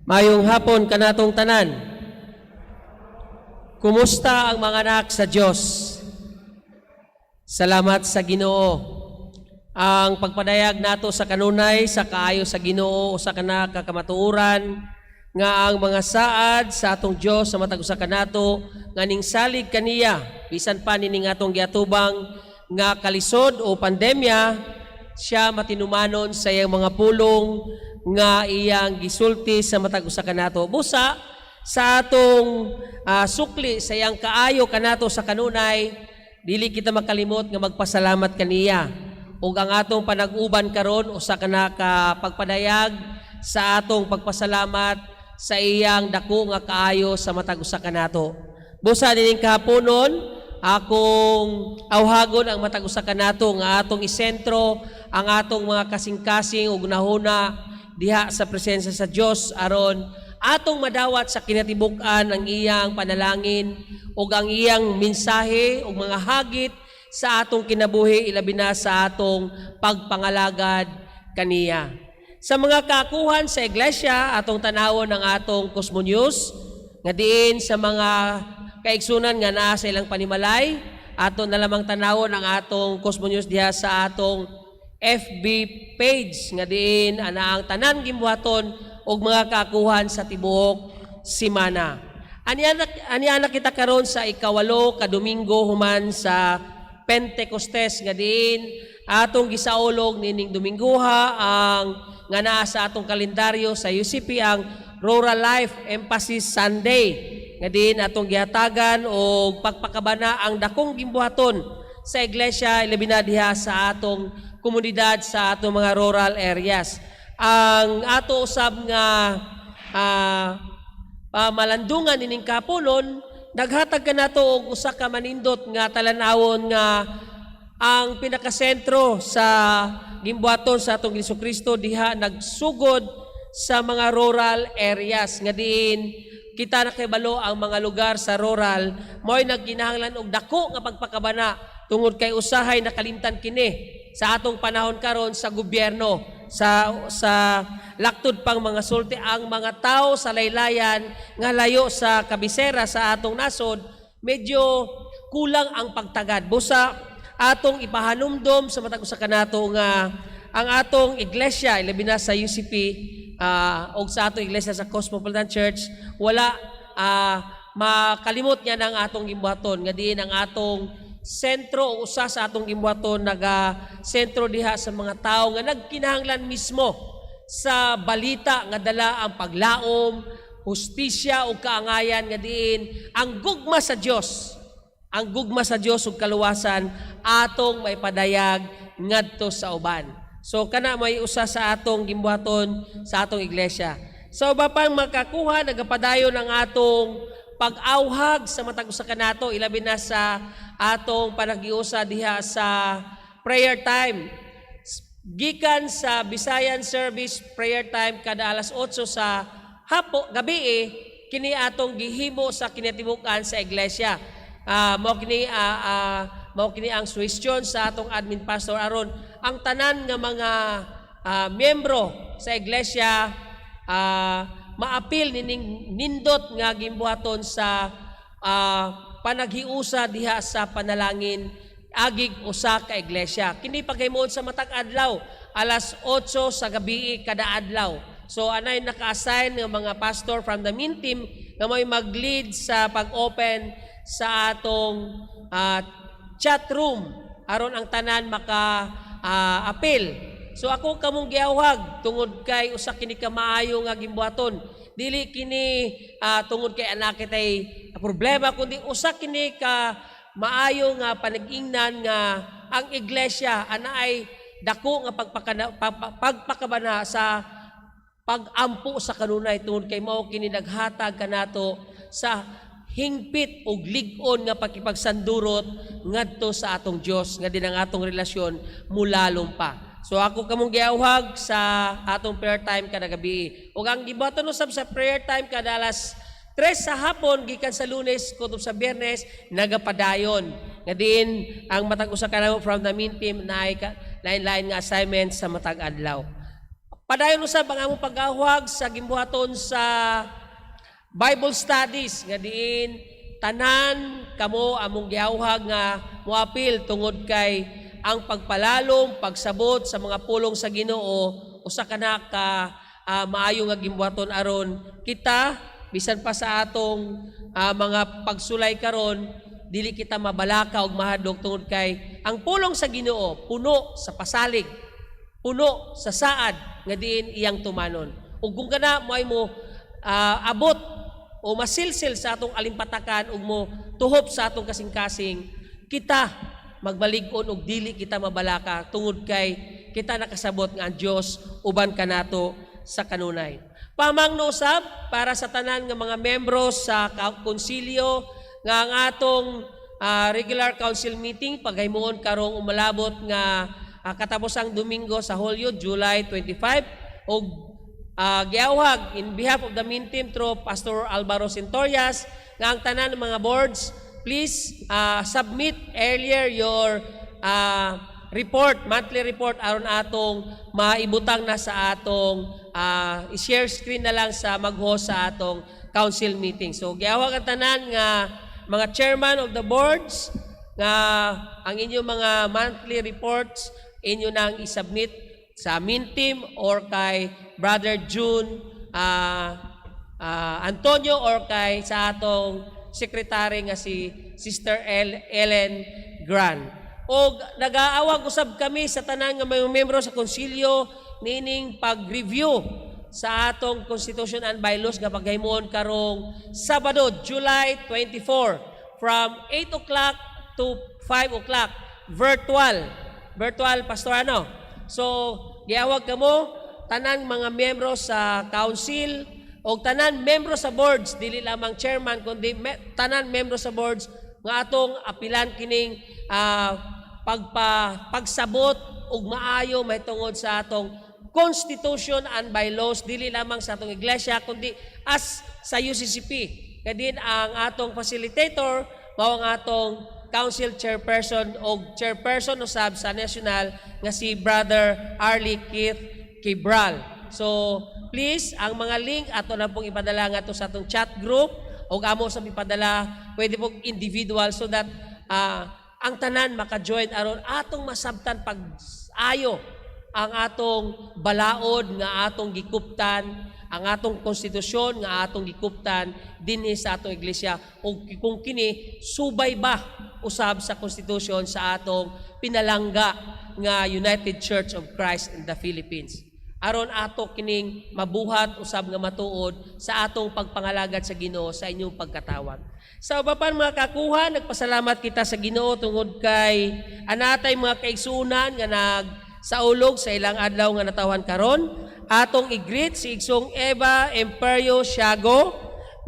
Mayong hapon kanatong tanan. Kumusta ang mga anak sa Diyos? Salamat sa Ginoo. Ang pagpadayag nato sa kanunay sa kaayo sa Ginoo usa kana ka kamatuoran nga ang mga saad sa atong Dios sa matag usa kanato nga ning salig kaniya bisan pa nining atong giatubang nga kalisod o pandemya, siya matinumanon sa iyang mga pulong nga iyang gisulti sa matag usa kanato. Busa sa atong sukli sa iyang kaayo kanato sa kanunay, dili kita makalimot nga magpasalamat kaniya. Ug ang atong panag-uban karon usa kana ka pagpadayag sa atong pagpasalamat sa iyang dako nga kaayo sa matag usa kanato. Busa dining kahaponon, akong awhagon ang matag usa kanato nga atong isentro ang atong mga kasing-kasing ug nahuna diha sa presensya sa Dios aron atong madawat sa kinatibuk-an ang iyang panalangin ug ang iyang mensahe ug mga hagit sa atong kinabuhi ilabi na sa atong pagpangalagad kaniya. Sa mga kakuhan sa iglesia, atong tanawon ang atong Cosmonius nga diin sa mga kaigsunan nga naa sa ilang panimalay, aton na lamang tanawon ang atong Cosmonius diha sa atong FB page nga diin ana ang tanan gimbuhaton og mga kakuhan sa tibuok semana. Aniana kita karon sa ikawalo ka Domingo human sa Pentecostes nga diin atong gisaulog nining Domingoha ang nga naa sa atong kalendaryo sa UCP ang Rural Life Emphasis Sunday nga diin atong gihatagan og pagpakabana ang dakong gimbuhaton sa iglesia ilabi na diha sa atong komunidad sa atong mga rural areas. Ang ato usab nga malandungan ining kapunon, naghatag ka nato og usa ka manindot nga talanawon nga ang pinakasentro sa gimbuhaton sa atong Jesucristo diha nagsugod sa mga rural areas nga diin kita nakibalo ang mga lugar sa rural mo'y nagkinahanglan og dako nga pagpakabana tungod kay usahay nakalimtan kini sa atong panahon karon sa gobyerno sa laktod pang mga sulti ang mga tao sa laylayan nga layo sa kabisera sa atong nasod medyo kulang ang pagtagad. Busa atong ipahanumdom sa matag usa kanato nga ang atong iglesia ilabi na sa UCP o sa atong iglesia sa Cosmopolitan Church wala makalimot niya ng atong gimbuhaton nga diin ang atong sentro o usa sa atong gimbuhaton sentro diha sa mga tao nga nagkinahanglan mismo sa balita nga dala ang paglaom, hustisya ug kaangayan nga diin ang gugma sa Dios. Ang gugma sa Dios ug kaluwasan atong maipadayag ngadto sa uban. So kana may usa sa atong gimbuhaton sa atong iglesia. Sa uba pang makakuha nagapadayon ang atong pag-awhag sa matag usa kanato ilabi na sa atong panagiusa diha sa prayer time. Gikan sa Visayan service prayer time kada alas 8 sa gabi kini atong gihimo sa kinatibuk-an sa iglesia. Mao kini ang suwestyon sa atong admin pastor aron ang tanan nga mga miyembro sa iglesia maapil nining nindot nga gimbuhaton sa panaghiusa diha sa panalangin agig usa ka iglesia. Kini paghimon sa matag adlaw alas 8 sa gabi kada adlaw. So anay naka-assign nga mga pastor from the main team nga may mag-lead sa pag-open sa atong chat room aron ang tanan maka-apil. So ako kamong giawhag tungod kay usa kini ka maayo nga gimbuhaton. Dili kini tungod kay anak kitay problema kundi usa kini ka maayo nga panag-ingnan nga ang iglesia anaay dako nga pagpakabana sa pagampo sa kanunay tungod kay mao kini naghatag kanato sa hingpit og lig-on nga pakipagsandurot ngadto sa atong Dios nga din ang atong relasyon mulalom pa. So ako kamong giawhag sa atong prayer time kada gabi. Ug ang gibuhaton usab sa prayer time kada alas 3 sa hapon gikan sa Lunes kutob sa Biyernes nagapadayon. Nga diin ang matag usa ka from the main team na lain-lain nga assignment sa matag adlaw. Padayon usab ang among pag-awhag sa gimbuhaton sa Bible studies nga diin tanan kamo among giawhag nga moapil tungod kay ang pagpalalom, pagsabot sa mga pulong sa Ginoo usa kana ka maayo nga gimbuhaton aron kita bisan pa sa atong mga pagsulay karon dili kita mabalaka og mahadlok tungod kay ang pulong sa Ginoo puno sa pasalig, puno sa saad nga diin iyang tumanon. Ug kung kana moay mo abot o masilsil sa atong alimpatakan ug mo tuhop sa atong kasing-kasing, kita magbalig-on og dili kita mabalaka tungod kay kita nakasabot nga ang Dios uban kanato sa kanunay. Pamangno usab para sa tanan nga mga membro sa konsilyo nga ang atong regular council meeting paghimuon karong umalabot nga katapusang Domingo sa Hulyo, July 25 og giawhag in behalf of the main team through Pastor Alvaro Centorias nga ang tanan ng mga boards, please submit earlier your report, monthly report aron atong maibutang na sa atong i-share screen na lang sa mag-host sa atong council meeting. So giawhag ang tanan nga mga chairman of the boards nga ang inyong mga monthly reports inyo nang i-submit sa main team or kay Brother June Antonio or kay sa atong secretary nga si Sister Ellen Gran. O nag-aawag usab kami sa tanan nga mga membro sa konsilyo nining pag-review sa atong Constitution and Bylaws nga paghimuon karong Sabado, July 24 from 8 o'clock to 5 o'clock virtual Pastor ano. So giawag kamo tanan mga membro sa council o tanan membro sa boards, dili lamang chairman kundi tanan membro sa boards nga atong apilan kining pagsabot ug maayo mahitungod sa atong Constitution and Bylaws dili lamang sa atong iglesia kundi as sa UCCP. Kadin ang atong facilitator mao ang atong council chairperson o chairperson usab sa national nga si Brother Arlie Keith Kibral. So please ang mga link ato na pong ipadala nga to sa atong chat group o amo sa ipadala pwede pong individual so that ang tanan maka-join aron atong masabtan pag-ayo ang atong balaod nga atong gikuptan, ang atong konstitusyon nga atong gikuptan dinhi sa atong iglesia ug kung kini subay ba usab sa konstitusyon sa atong pinalangga nga United Church of Christ in the Philippines. Aron ato kining mabuhat usab nga matuod sa atong pagpangalagad sa Ginoo sa inyong pagkatawag. Sa ubapan mga kakuha, nagpasalamat kita sa Ginoo tungod kay anatay mga kaigsunan nga nagsaulog sa ilang adlaw nga natawan karon. Atong i-greet si Igsong Eva Imperio Siago,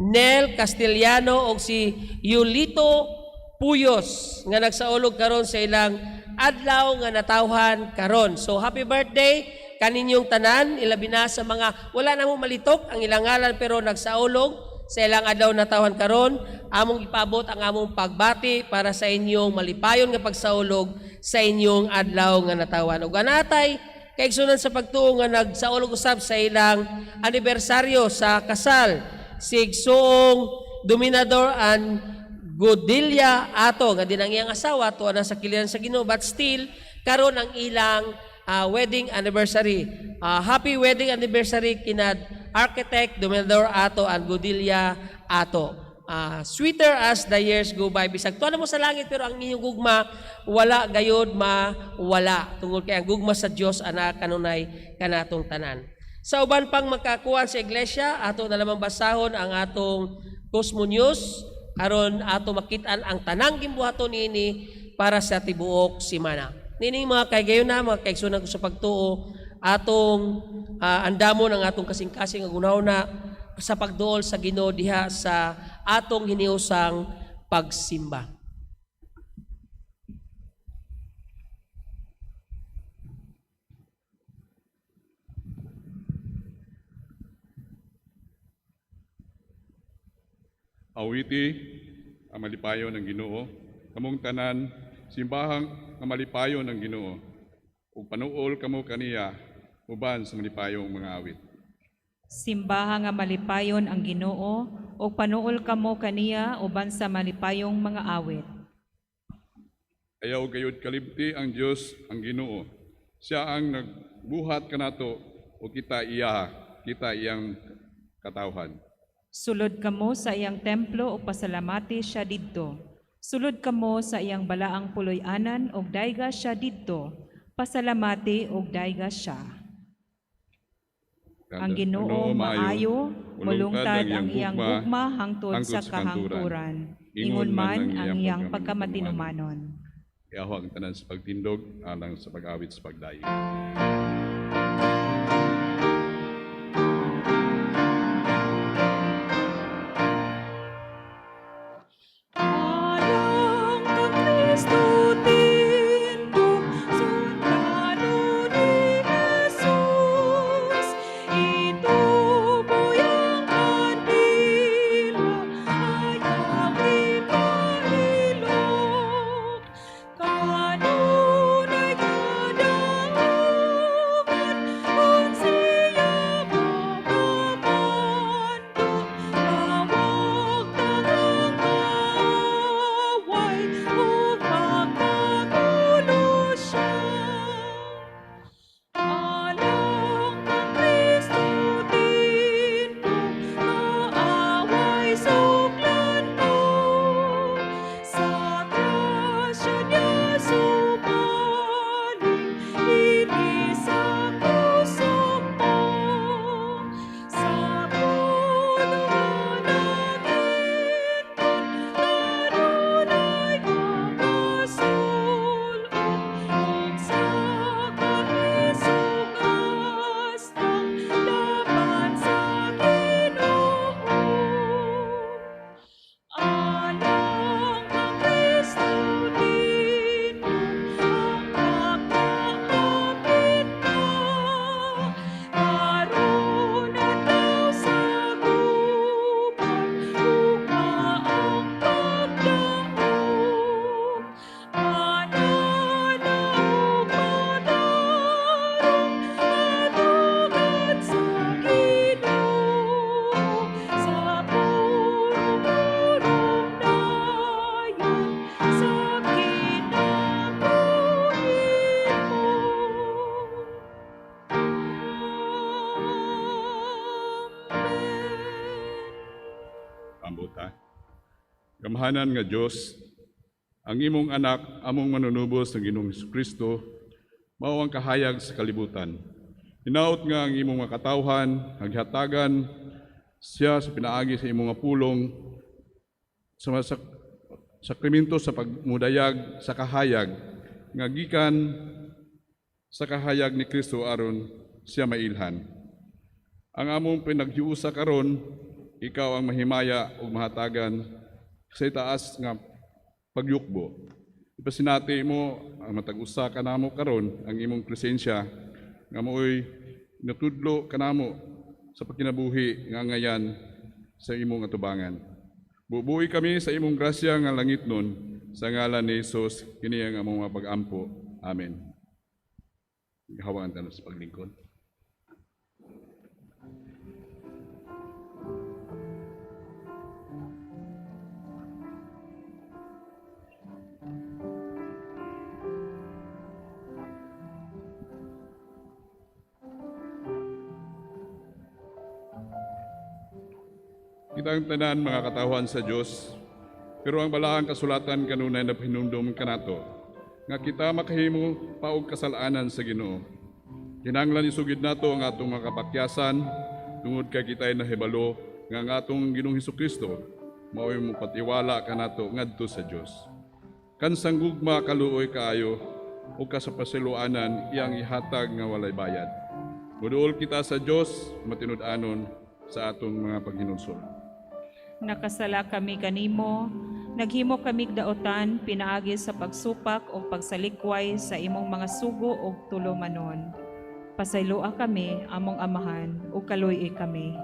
Nel Castellano o si Yulito Puyos nga nagsaulog karon sa ilang adlaw nga natawhan karon. So happy birthday kaninyong tanan, ilabi na sa mga wala na mo malitok ang ilang ngalan pero nagsaulog sa ilang adlaw natawhan karon. Among ipabot ang among pagbati para sa inyong malipayon nga pagsaulog sa inyong adlaw nga natawan. Ug anatay kaigsunan sa pagtuo nga nagsaulog usab sa ilang anibersaryo sa kasal si Igsoong Dominador and Godilla ato nga dinang iyang asawa tuwa na sa kiliran sa Ginoo but still karon ang ilang wedding anniversary. Happy wedding anniversary kinad Architect Dominador ato and Godilla ato. Sweeter as the years go by. Bisag tuwa na mo sa langit pero ang inyong gugma wala gayod mawala. Tungod kay ang gugma sa Dios ana kanunay kanatong tanan. Sa uban pang makakuha sa iglesia, ato na lamang basahon ang atong Cosmo News aron ato makitaan ang tanang gimbuhaton niini para sa tibuok semana. Nining mga kaygayon na mga kaigsunan ko sa pagtuo atong andamon ang atong kasing-kasing agunaw na sa pagduol sa Ginoo diha sa atong hiniusang pagsimba. Awiti ang malipayon ng Ginoo, kamong tanan simbahang ang malipayon ng Ginoo. Ug panuol kamo kaniya uban sa malipayong mga awit. Simbaha nga malipayon ang Ginoo, o panuol kamo kaniya uban sa malipayong mga awit. Ayaw gayud kalibti ang Dios ang Ginoo. Siya ang nagbuhat kanato o kita iyang katawhan. Sulod kamo sa iyang templo o pasalamati siya didto. Sulod kamo sa iyang balaang puloy-anan og dayga siya didto. Pasalamati og dayga siya. Ang Ginoo maayo, mulungtad ang iyang gugma hangtod sa kahangturan. Ingon man ang iyang pagkamatinumanon. Iaho ang tanan sa pagtindog alang sa pag-awit sa pagdayo. Alang kang Kristo tindog, sundalo ni Jesus. Ituboy ang kandila, ayaw ipahilog. Kanunay kadaungan, kung siya magkamando, tawag tangang kaaway, ug magpagulo siya. Alang kang Kristo tindog, kaaway suklan mo. Sa grasya niya sumaling, inis sa kusog mo. Sa pulungan namin, kanunay makasulong, ug sa kaisugas ng laban sa Ginoo. Alang kang Kristo tindog, ang kapakapit na, karon adlaw sa gubat, ugma ang pagdaog. Anana ug matarong, atugad sa Ginoo, sa puro-purong dayon, sa kinabuhi mo. Amen. Ambuta. Gamhanan nga Dios, ang imong anak among manunubos ng Ginoong Kristo mao ang kahayag sa kalibutan. Hinaot nga ang imong mga katawhan naghatagan siya sa pinaagi sa imong nga pulong sa sakramento sa pagmudayag sa kahayag nga gikan sa kahayag ni Kristo aron siya mailhan. Ang among pinaghiusa karon, ikaw ang mahimaya ug mahatagan sa itaas nga pagyukbo. Ipasinati mo ang matag-usa kanamo karon ang imong presensya nga mooy natudlo kanamo sa pagkinabuhi nga ngayan sa imong atubangan. Bubuhi kami sa imong grasya nga langit nun sa ngalan ni Jesus kini ang among mga pag-ampo. Amen. Hawaan tayo sa paglingkod. Kitang tanan mga katawhan sa Dios, pero ang balaang kasulatan kanunay na hinumdum kanato, nga kita makahimo paog kasalanan sa Ginoo. Kinahanglan isugid nato ang atong mga kapakyasan, tungod kay kita'y nahibalo nga ang atong Ginoong Hesukristo mao'y mopatiwala kanato ngadto sa Dios. Kansang gugma kaluoy kaayo o kasapasiluanan iyang ihatag nga walay bayad. Muduol kita sa Dios matinud-anon sa atong mga paghinunsod. Nakasala kami kanimo, naghimo kami daotan pinaagi sa pagsupak o pagsalikway sa imong mga sugo o tulomanon. Pasayloa kami among amahan o kaluy kami.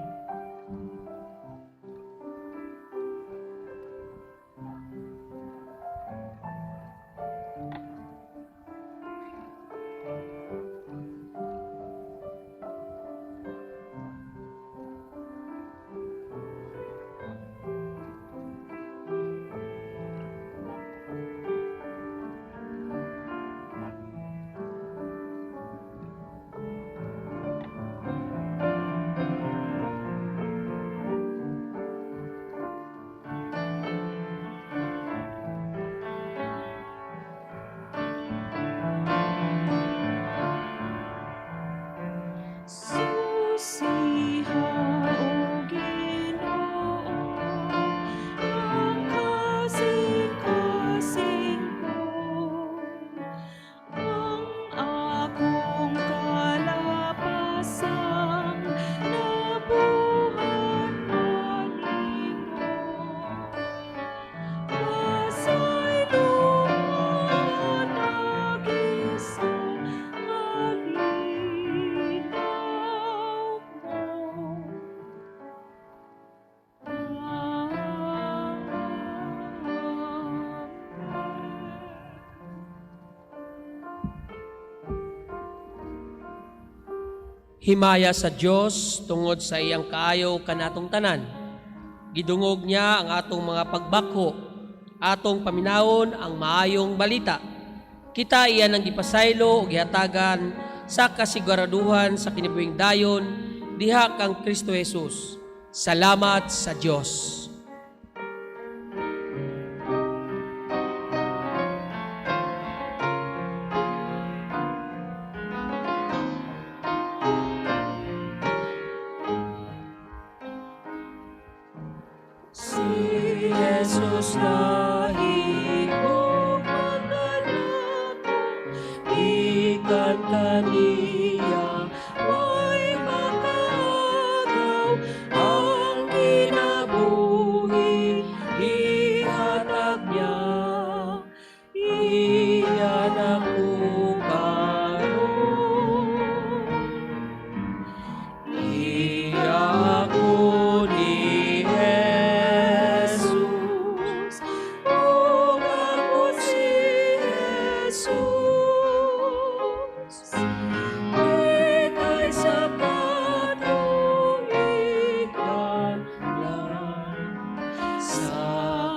Himaya sa Dios tungod sa iyang kaayo kanatong tanan. Gidungog niya ang atong mga pagbako, atong paminawon ang maayong balita. Kita iyan ang gipasaylo o gihatagan sa kasiguraduhan sa kinibuhing dayon diha kang Kristo Jesus. Salamat sa Dios. Si Jesus nahigong magdalako, ikan kaniya may makaagaw, ang kinabuhi ihatag niya, iyan ako karon. Iya ako ni Jesus, o ako si Jesus. Ika'y sapat kong ikadlan sa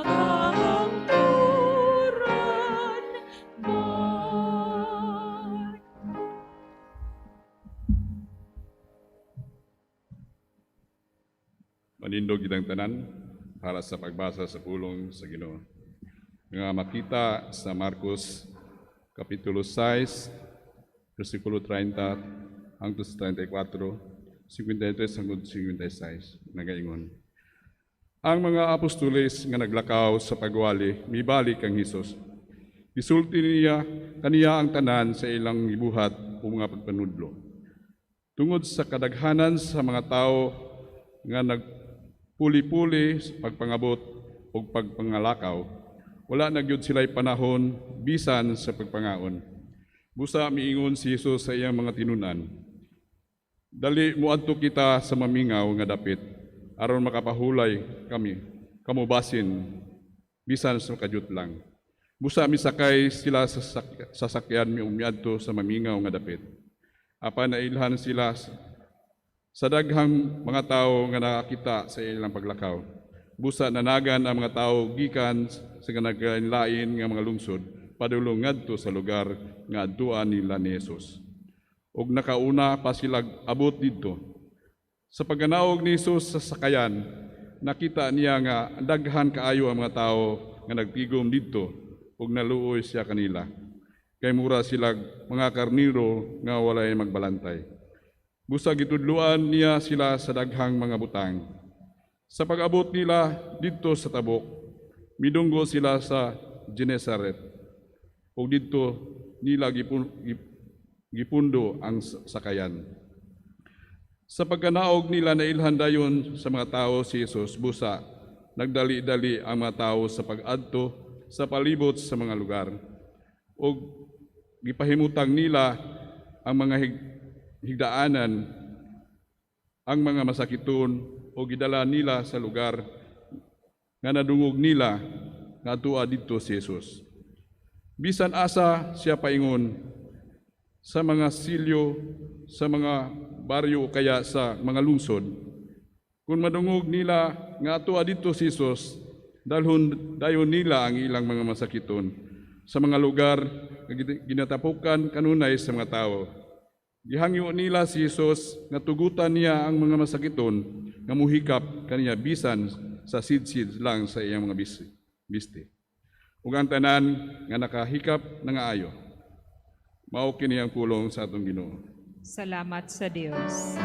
kahangturan man. Manindog kitang tanan para sa pagbasa sa pulong sa Ginoo. Nga makita sa Marcos Kapitulo 6, versikulo 30 hangtod sa 34, 53 hangtod 56, nagaingon. Ang mga apostoles nga naglakaw sa pagwali, mibalik ang Hesus. Gisulti kaniya ang tanan sa ilang gibuhat o mga pagpanudlo. Tungod sa kadaghanan sa mga tao nga nagpuli-puli sa pagpangabot o pagpangalakaw, wala na gyud sila'y panahon bisan sa pagpangaon. Busa miingon si Jesus sa iyang mga tinunan, dali muadto kita sa mamingaw nga dapit aron makapahulay kami kamubasin bisan sa kadyut lang. Busa misakay sila sa sasakyan miadto sa mamingaw nga dapit. Apan nailhan sila sa daghang mga tao nga nakakita sa ilang paglakaw. Busa nanagan ang mga tao gikan sa naglain nga mga lungsod padulong ngadto sa lugar nga adtuan nila ni Jesus. Og nakauna pa sila abot didto. Sa pagganaog ni Jesus sa sakayan, nakita niya nga daghan kaayo ang mga tao nga nagtigom didto og naluoy siya kanila. Kay mura sila mga karniro nga walay magbalantay. Busa gitudluan niya sila sa daghang mga butang. Sa pag-abot nila didto sa tabok, midunggo sila sa Genesaret. O didto nila gipundo ang sakayan. Sa pagkanaog nila nailhan dayon sa mga tao si Jesus, busa nagdali-dali ang mga tao sa pag-adto sa palibot sa mga lugar. O gipahimutang nila ang mga higdaanan, ang mga masakiton, o gidala nila sa lugar nga nadungog nila nga tuwa didto si Jesus. Bisan asa siya paingon sa mga silyo, sa mga baryo o kaya sa mga lungsod. Kung madungog nila nga tuwa didto si Jesus, dayon nila ang ilang mga masakiton sa mga lugar nga ginatapukan kanunay sa mga tao. Gihangyo nila si Jesus nga tugutan niya ang mga masakiton nga muhikap kaniya bisan sa sidsid lang sa iyang mga biste. Ug ang tanan nga nakahikap nga ayo. Mao kini ang pulong sa atong Ginoo. Salamat sa Dios.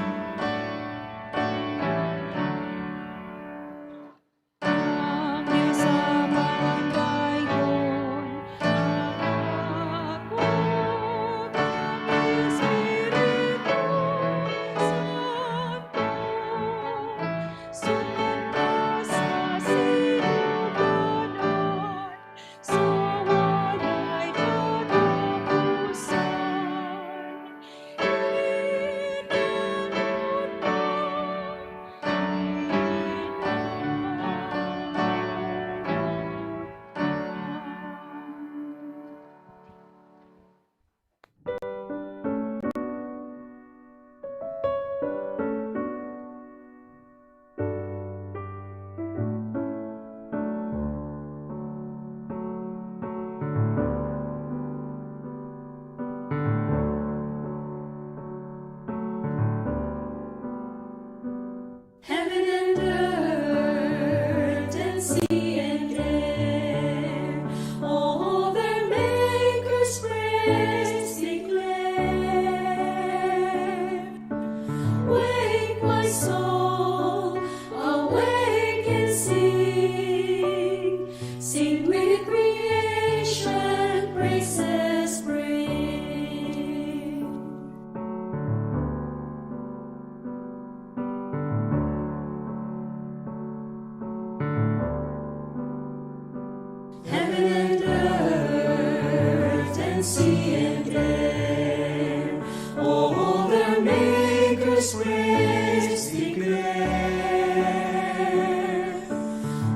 and see and dare all their Maker's praise declare.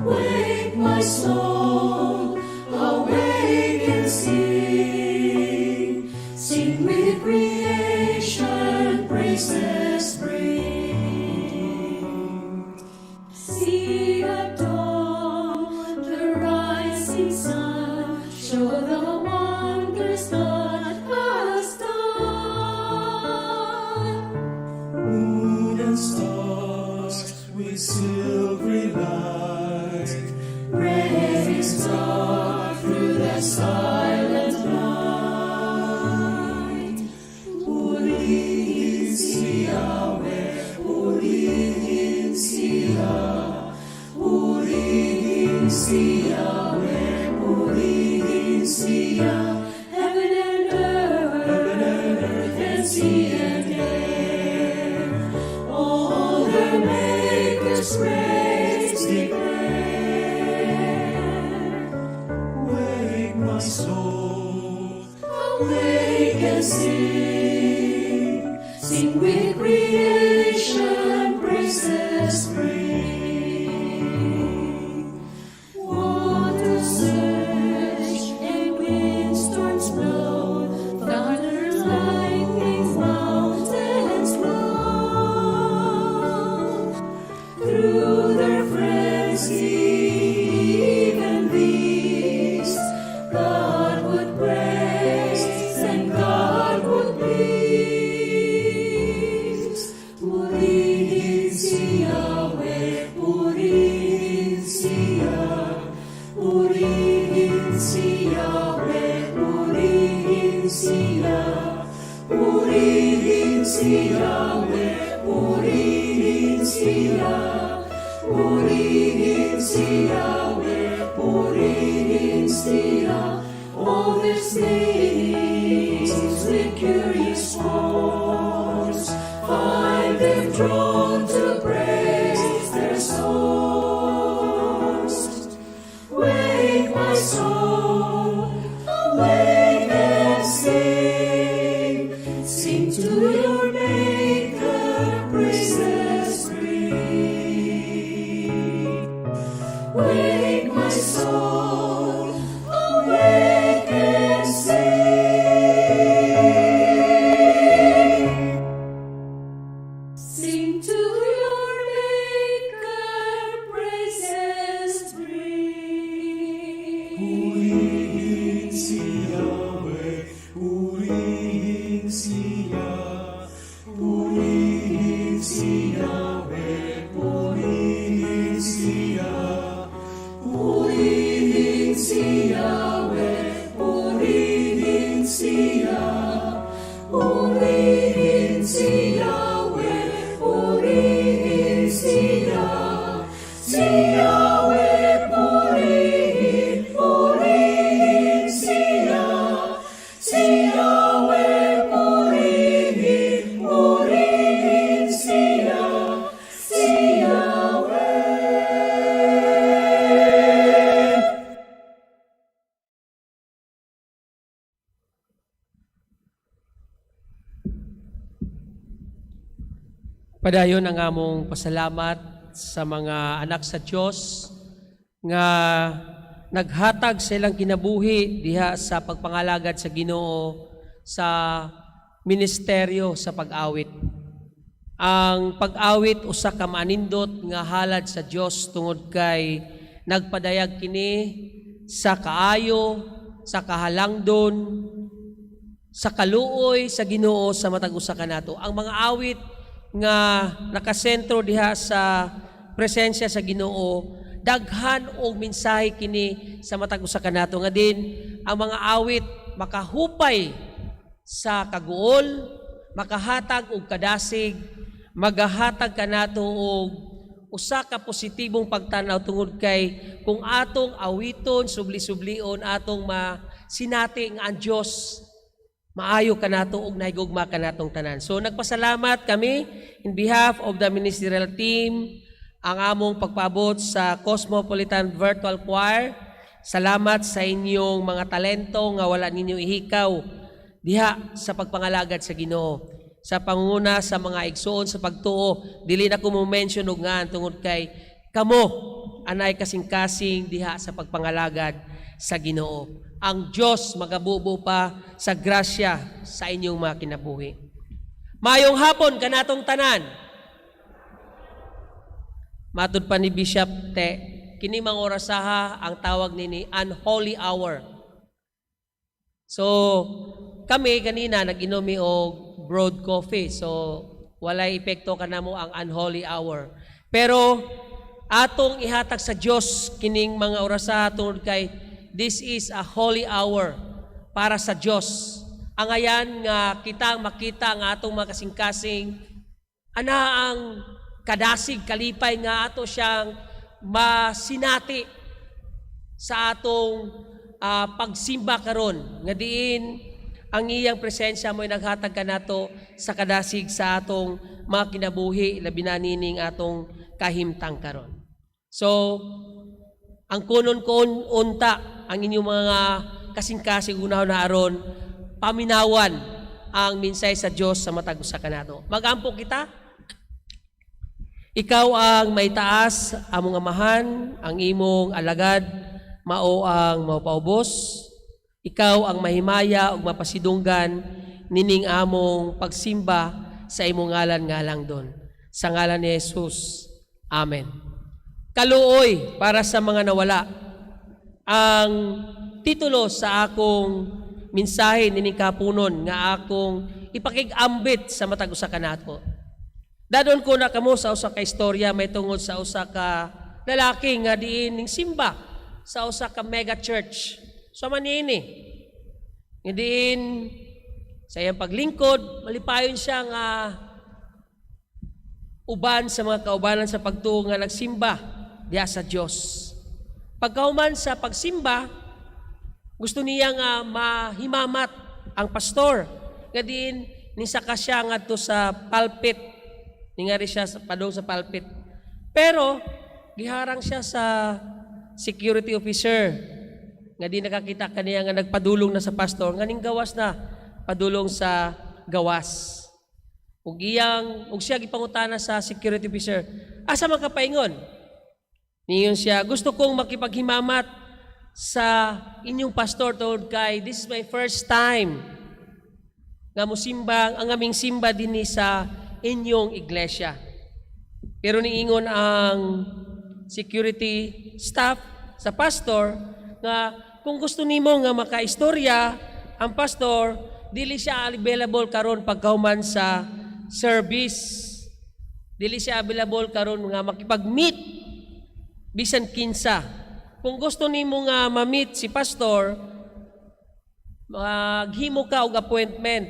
Wake my soul, awake and sing, sing with creation, praises bring. See at dawn the rising sun, show the wonders God has done. Moon and stars with silvery light, Praise God through the silent night. Purihin si Yahweh, purihin si Yah. Purihin si Yahweh, purihin si Yah. Heaven and earth and sea and air, all their Maker's praise declare. wake my soul, Awake and sing, sing with creation, praises bring. Waters surge and windstorms blow, thunder, lightning, mountains roll. Through their frenzy, even these, God would praise and God would please. Purihin si Yahweh, purihin si Yah. Purihin si Yahweh, purihin si Yah. Purihin si Yahweh, purihin si Yah. Purihin si Yahweh, purihin si Yah. All these names with curious forms find them drawn to praise their source. Wake my soul, awake and sing, sing to your Maker, praises bring. Wake my soul, awake and sing, sing to your Maker, praises bring. purihin si Yahweh, purihin si Yah. Purihin si Yahweh, purihin si Yah. Purihin si Yahweh, purihin si Yah. Purihin si Yahweh, purihin si Yah. Si Yahweh, purihin, purihin si Yah. Si Yahweh, purihin, purihin si Yah. Si Yahweh. Padayon ang among pasalamat sa mga anak sa Dios nga naghatag sa ilang kinabuhi diha sa pagpangalagad sa Ginoo sa ministeryo sa pag-awit. Ang pag-awit usa ka maanindot nga halad sa Dios tungod kay nagpadayag kini sa kaayo, sa kahalangdon, sa kaluoy sa Ginoo sa matag usa kanato. Ang mga awit nga nakasentro diha sa presensya sa Ginoo, daghan og mensahe kini sa matag usa kanato nga din ang mga awit makahupay sa kaguol, makahatag og kadasig, magahatag kanato og usa ka positibong pagtanaw tungod kay kung atong awiton, subli-sublion, atong masinati nga ang Dios maayo kanato og nahigugma kanatong tanan. So nagpasalamat kami in behalf of the ministerial team, ang among pagpaabot sa Cosmopolitan Virtual Choir, Salamat sa inyong mga talento nga wala ninyo ihikaw diha sa pagpangalagad sa Ginoo. Sa panguna sa mga igsoon sa pagtuo, dili na ko mo mention og nga tungod kay kamo anay kasing-kasing diha sa pagpangalagad sa Ginoo. Ang Dios magabubo pa sa grasya sa inyong mga kinabuhi. Mayong hapon kanatong tanan. Matud pa ni Bishop Te, kini mga orasaha ang tawag nini unholy hour. So, kami kanina nag-inom og broad coffee. So, walay epekto kanamo ang unholy hour. Pero atong ihatag sa Dios kining mga orasaha tungod kay this is a holy hour para sa Dios. Ang ayan nga kitang makita nga atong mga kasing-kasing ana ang kadasig kalipay nga ato siyang masinati sa atong pagsimba karon nga diin ang iyang presensya mo'y naghatag kanato sa kadasig sa atong mga kinabuhi labi na nining atong kahimtang karon. So ang kunon-kun unta ang inyong mga kasing-kasing unahon na aron paminawan ang minsay sa Dios sa matag usa kanato. Magampo kita. Ikaw ang may taas, among amahan, ang imong alagad, mao ang mapaubos. Ikaw ang mahimaya ug mapasidunggan nining among pagsimba sa imong ngalan nga lang don. Sa ngalan ni Jesus. Amen. Kaluoy para sa mga nawala. Ang titulo sa akong mensahe nining kapunon nga akong ipakig-ambit sa matag usa kanato. Dadon ko na kamo sa usa ka istorya may tungod sa usa ka lalaki nga diin ning simba sa usa ka mega church. So manini. Nga diin sa iyang paglingkod, malipayon siya nga uban sa mga kaubanan sa pagtuo nga nagsimba diha sa Dios. Pagkahuman sa pagsimba, gusto niya nga mahimamat ang pastor. Nga diin nisaka siya ngadto sa pulpit. Ningari siya padong sa pulpit. Pero, giharang siya sa security officer. Nga di nakakita kaniya nga nagpadulong na sa pastor. Nga ning gawas na, padulong sa gawas. Ug siya gipangutana sa security officer, asa man ka paingon? Niyon siya, gusto kong makipaghimamat sa inyong pastor tungod kay this is my first time nga musimba, ang aming simba dinhi sa inyong iglesia. Pero niingon ang security staff sa pastor nga kung gusto nimo nga makaistorya ang pastor, dili siya available karon pagkahuman sa service. Dili siya available karon nga makipag-meet bisan kinsa. Kung gusto nimo nga ma-meet si pastor, maghimo ka og appointment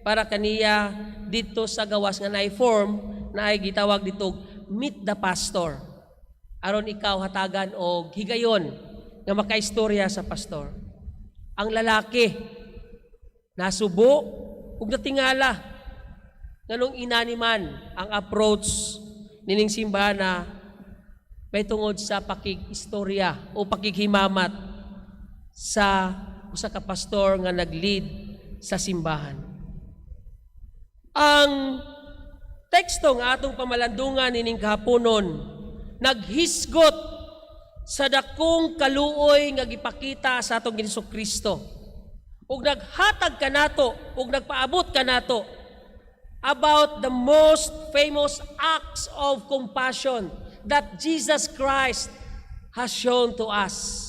para kaniya dito sa gawas nga na-form na ay gitawag dito meet the pastor. Aron ikaw hatagan og higayon nga makaistorya sa pastor. Ang lalaki nasubo ug natingala nganong inaniman ang approach nining simbahan na may tungod sa pakig-istorya o pakighimamat sa usa ka pastor nga nag-lead sa simbahan. Ang teksto nga atong pamalandungan nining kahaponon naghisgot sa dakong kaluoy nga gipakita sa atong Jesucristo. Ug naghatag kanato ug nagpaabot kanato about the most famous acts of compassion that Jesus Christ has shown to us.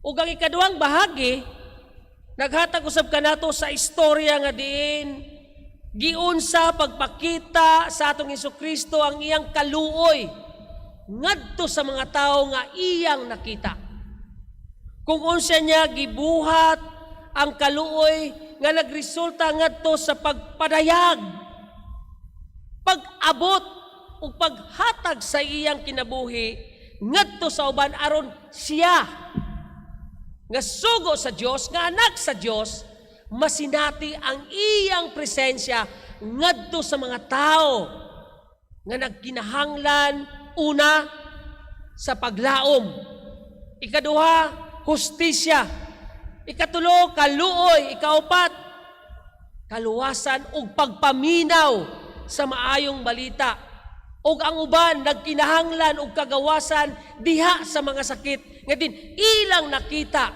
Ug ang ikaduhang bahagi naghatag usab kanato sa istorya nga diin giunsa pagpakita sa atong Jesucristo ang iyang kaluoy ngadto sa mga tao nga iyang nakita. Kung unsa niya gibuhat ang kaluoy nga nagresulta ngadto sa pagpadayag, pag-abot ug paghatag sa iyang kinabuhi ngadto sa uban aron siya nga sugo sa Dios, nga anak sa Dios, masinati ang iyang presensya ngadto sa mga tao nga nagkinahanglan una sa paglaom, ikaduha hustisya. Ikatulo, kaluoy. Ikaapat, kaluwasan ug pagpaminaw sa maayong balita. Ug ang uban nagkinahanglan og kagawasan diha sa mga sakit. Nga din ilang nakita.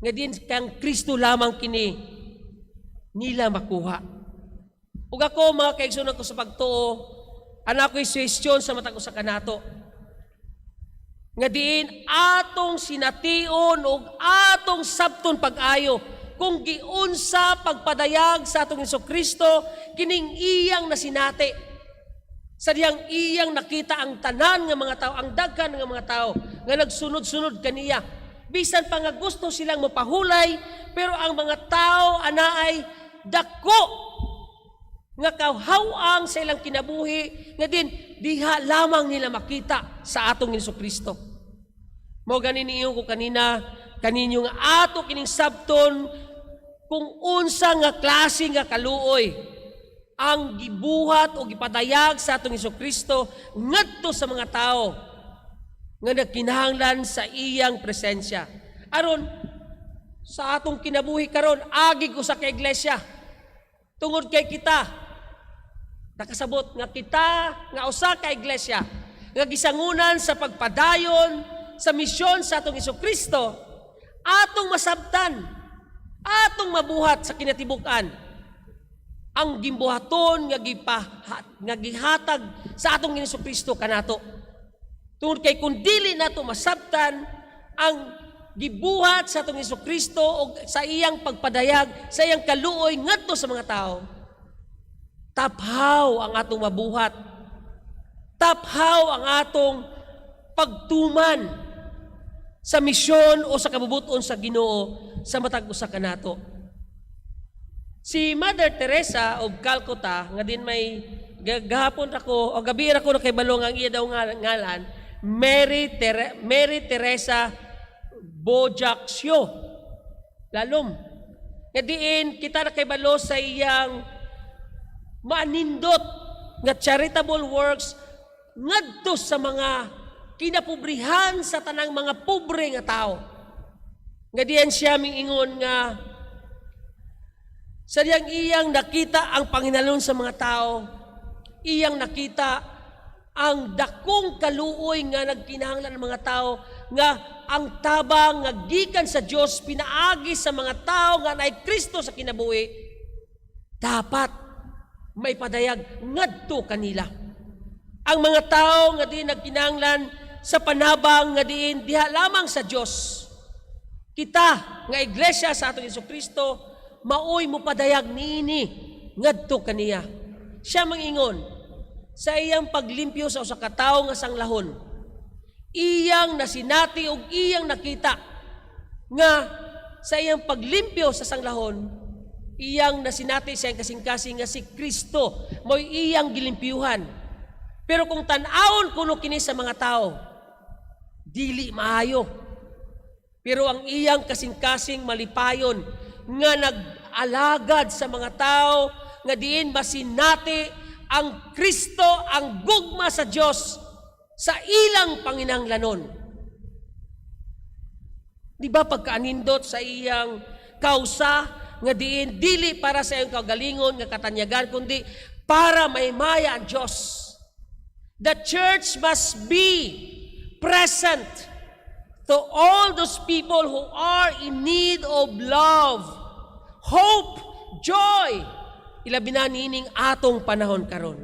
Nga din kang Kristo lamang kini nila makuha. Ug ako mga kaigsunan ko sa pagtuo, ana ko'y suwestyon sa matag usa kanato. Nga diin atong sination ug atong sabton pag-ayo kung giunsa pagpadayag sa atong Hesukristo kining iyang nasinati. Sa diyang iyang nakita ang tanan nga mga tao, ang daghan nga mga tao nga nagsunod-sunod kaniya. Bisan pa nga gusto silang mapahulay, pero ang mga tao anaay dako nga kauhawang sa ilang kinabuhi nga din diha lamang nila makita sa atong Hesukristo. Mao ganin niyo ko kanina kaninyo nga ato kining sabton kung unsa nga klase nga kaluoy ang gibuhat o gipadayag sa atong Hesukristo ngadto sa mga tao nga nagkinahanglan sa iyang presensya. Aron sa atong kinabuhi karon agi ko sa iglesia tungod kay kita nakasabot nga kita nga usa ka iglesia nga gisangunan sa pagpadayon sa misyon sa atong Hesukristo, atong masabtan, atong mabuhat sa kinatibuk-an ang gimbuhaton nga gihatag sa atong Hesukristo kanato. Tungod kay kung dili nato masabtan ang gibuhat sa atong Hesukristo o sa iyang pagpadayag, sa iyang kaluoy ngadto sa mga tao, taphaw ang atong mabuhat. Taphaw ang atong pagtuman sa misyon o sa kabubuton sa Ginoo sa matag usa kanato. Si Mother Teresa of Calcutta nga din may gahapon ako o gabi ra ko na kay balong ang iya daw ngalan, Mary Teresa Bojaxio lalom. Nga diin kita na kay balo sa iyang manindot nga charitable works ngadto sa mga kinapobrihan sa tanang mga pobre nga tao. Nga diyan siya mingingon nga sa iyang nakita ang panginalon sa mga tao, iyang nakita ang dakong kaluoy nga nagkinahanglan ng mga tao nga ang tabang nga gikan sa Dios pinaagi sa mga tao nga naay Kristo sa kinabuhi, dapat may padayag ngadto kanila. Ang mga tao nga di nagkinahanglan sa panabang nga diin diha lamang sa Dios. Kita nga iglesia sa atong Hesukristo maoy mo padayag niini ngadto kaniya. Siya mangingon sa iyang paglimpyo sa usa ka tawo nga sanglahon. Iyang nasinati ug iyang nakita nga sa iyang paglimpyo sa sanglahon, iyang nasinati sa iyang kasing-kasing nga si Kristo mo'y iyang gilimpyuhan. Pero kung tan-awon kuno kini sa mga tao, dili maayo. Pero ang iyang kasing-kasing malipayon nga nag-alagad sa mga tao nga diin masinati ang Kristo, ang gugma sa Dios sa ilang panginahanglanon. Di ba pagkaanindot sa iyang kausa nga diin dili para sa iyong kagalingon nga katanyagan kundi para maymaya ang Dios. The church must be present to all those people who are in need of love, hope, joy. Ilabi na nining atong panahon karon.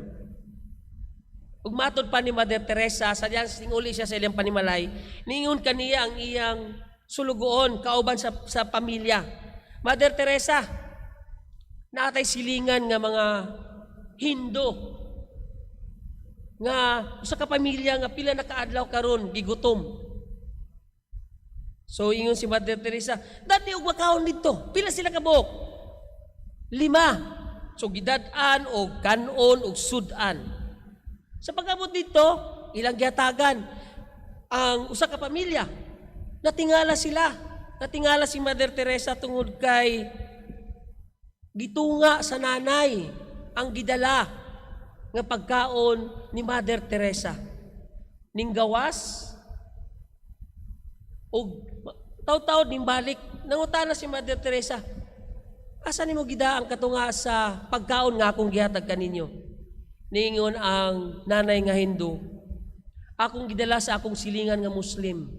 Ug matod pa ni Mother Teresa, sa diyan singuli siya sa ilang panimalay, niingon kaniya ang iyang sulugoon kauban sa pamilya. Mother Teresa, natay silingan nga mga Hindu nga usa ka pamilya nga pila na kaadlaw karon gigutom. So ingon si Mother Teresa, dati og makaon dito, pila sila ka buok? 5. So gidad-an og kanon og sudan. Sa pag-abot dito, ilang gihatagan ang usa ka pamilya. Natingala sila. Natingala si Mother Teresa tungod kay gitunga sa nanay ang gidala nga pagkaon ni Mother Teresa. Ning gawas og taw-taw nimbalik. Nangutana si Mother Teresa, asa nimo gida ang katunga sa pagkaon nga akong gihatag kaninyo? Niingon ang nanay nga Hindu, akong gidala sa akong silingan nga Muslim.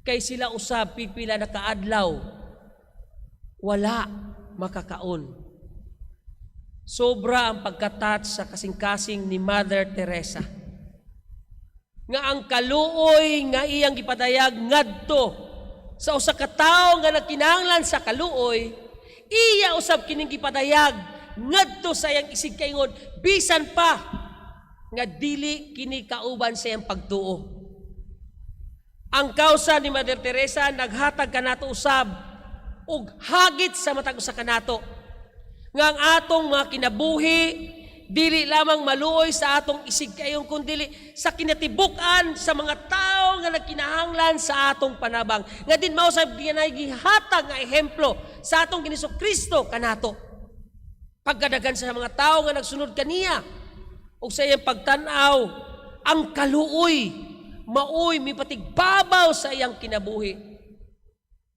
Kay sila usab pipila na kaadlaw, wala makakaon. Sobra ang pagkatat sa kasing-kasing ni Mother Teresa. Nga ang kaluoy nga iyang gipadayag ngadto sa usa ka tawo nga nagkinahanglan sa kaluoy, iya usab kining gipadayag ngadto sa iyang isig kaingon, bisan pa nga dili kini kauban sa iyang pagtuo. Ang kausa ni Mother Teresa naghatag kanato usab og hagit sa matag usa kanato nga ang atong mga kinabuhi dili lamang maluoy sa atong isig kayong kundili sa kinatibuk-an sa mga tao nga nagkinahanglan sa atong panabang. Nga din mao sa gihatag nga ehemplo sa atong Ginoong Kristo kanato. Pagkadagan sa mga tao nga nagsunod kaniya o sa iyang pagtan-aw, ang kaluoy maoy mipatigbabaw sa iyang kinabuhi.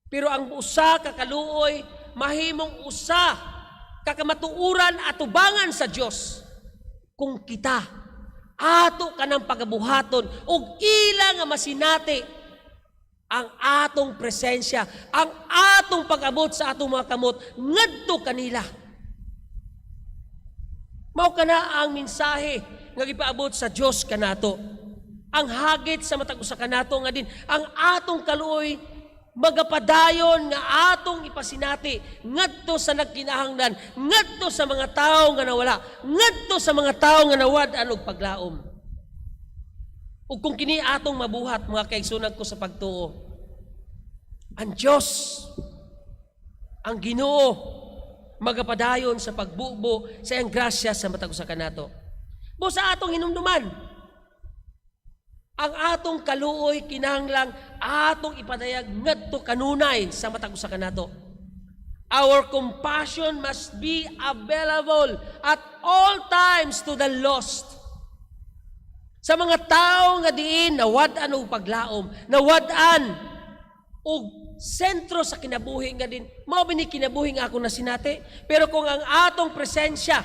Pero ang usa ka kaluoy mahimong usa kakamatuuran at tubangan sa Dios kung kita ato kanang pagabuhaton ug ila nga masinati ang atong presensya, ang atong pag-abot sa atong mga kamot ngadto kanila. Mao kana ang mensahe nga gipaabot sa Dios kanato. Ang hagit sa matag usa kanato nga din ang atong kaluoy magapadayon nga atong ipasinati ngadto sa nagkinahanglan, ngadto sa mga tawo nga nawala, ngadto sa mga tawo nga nawad-an og paglaom. Ug kung kini atong mabuhat mga kaigsunan ko sa pagtuo, ang Dios, ang Ginoo magapadayon sa pagbubo sa iyang grasya sa matag usa kanato. Bo sa atong hinumduman, ang atong kaluoy kinahanglang atong ipadayag ngadto kanunay sa matag usa kanato. Our compassion must be available at all times to the lost. Sa mga tao nga diin nawad-an og paglaom, nawad-an og sentro sa kinabuhi nga din, mao bini kinabuhi nga ako nasinati. Pero kung ang atong presensya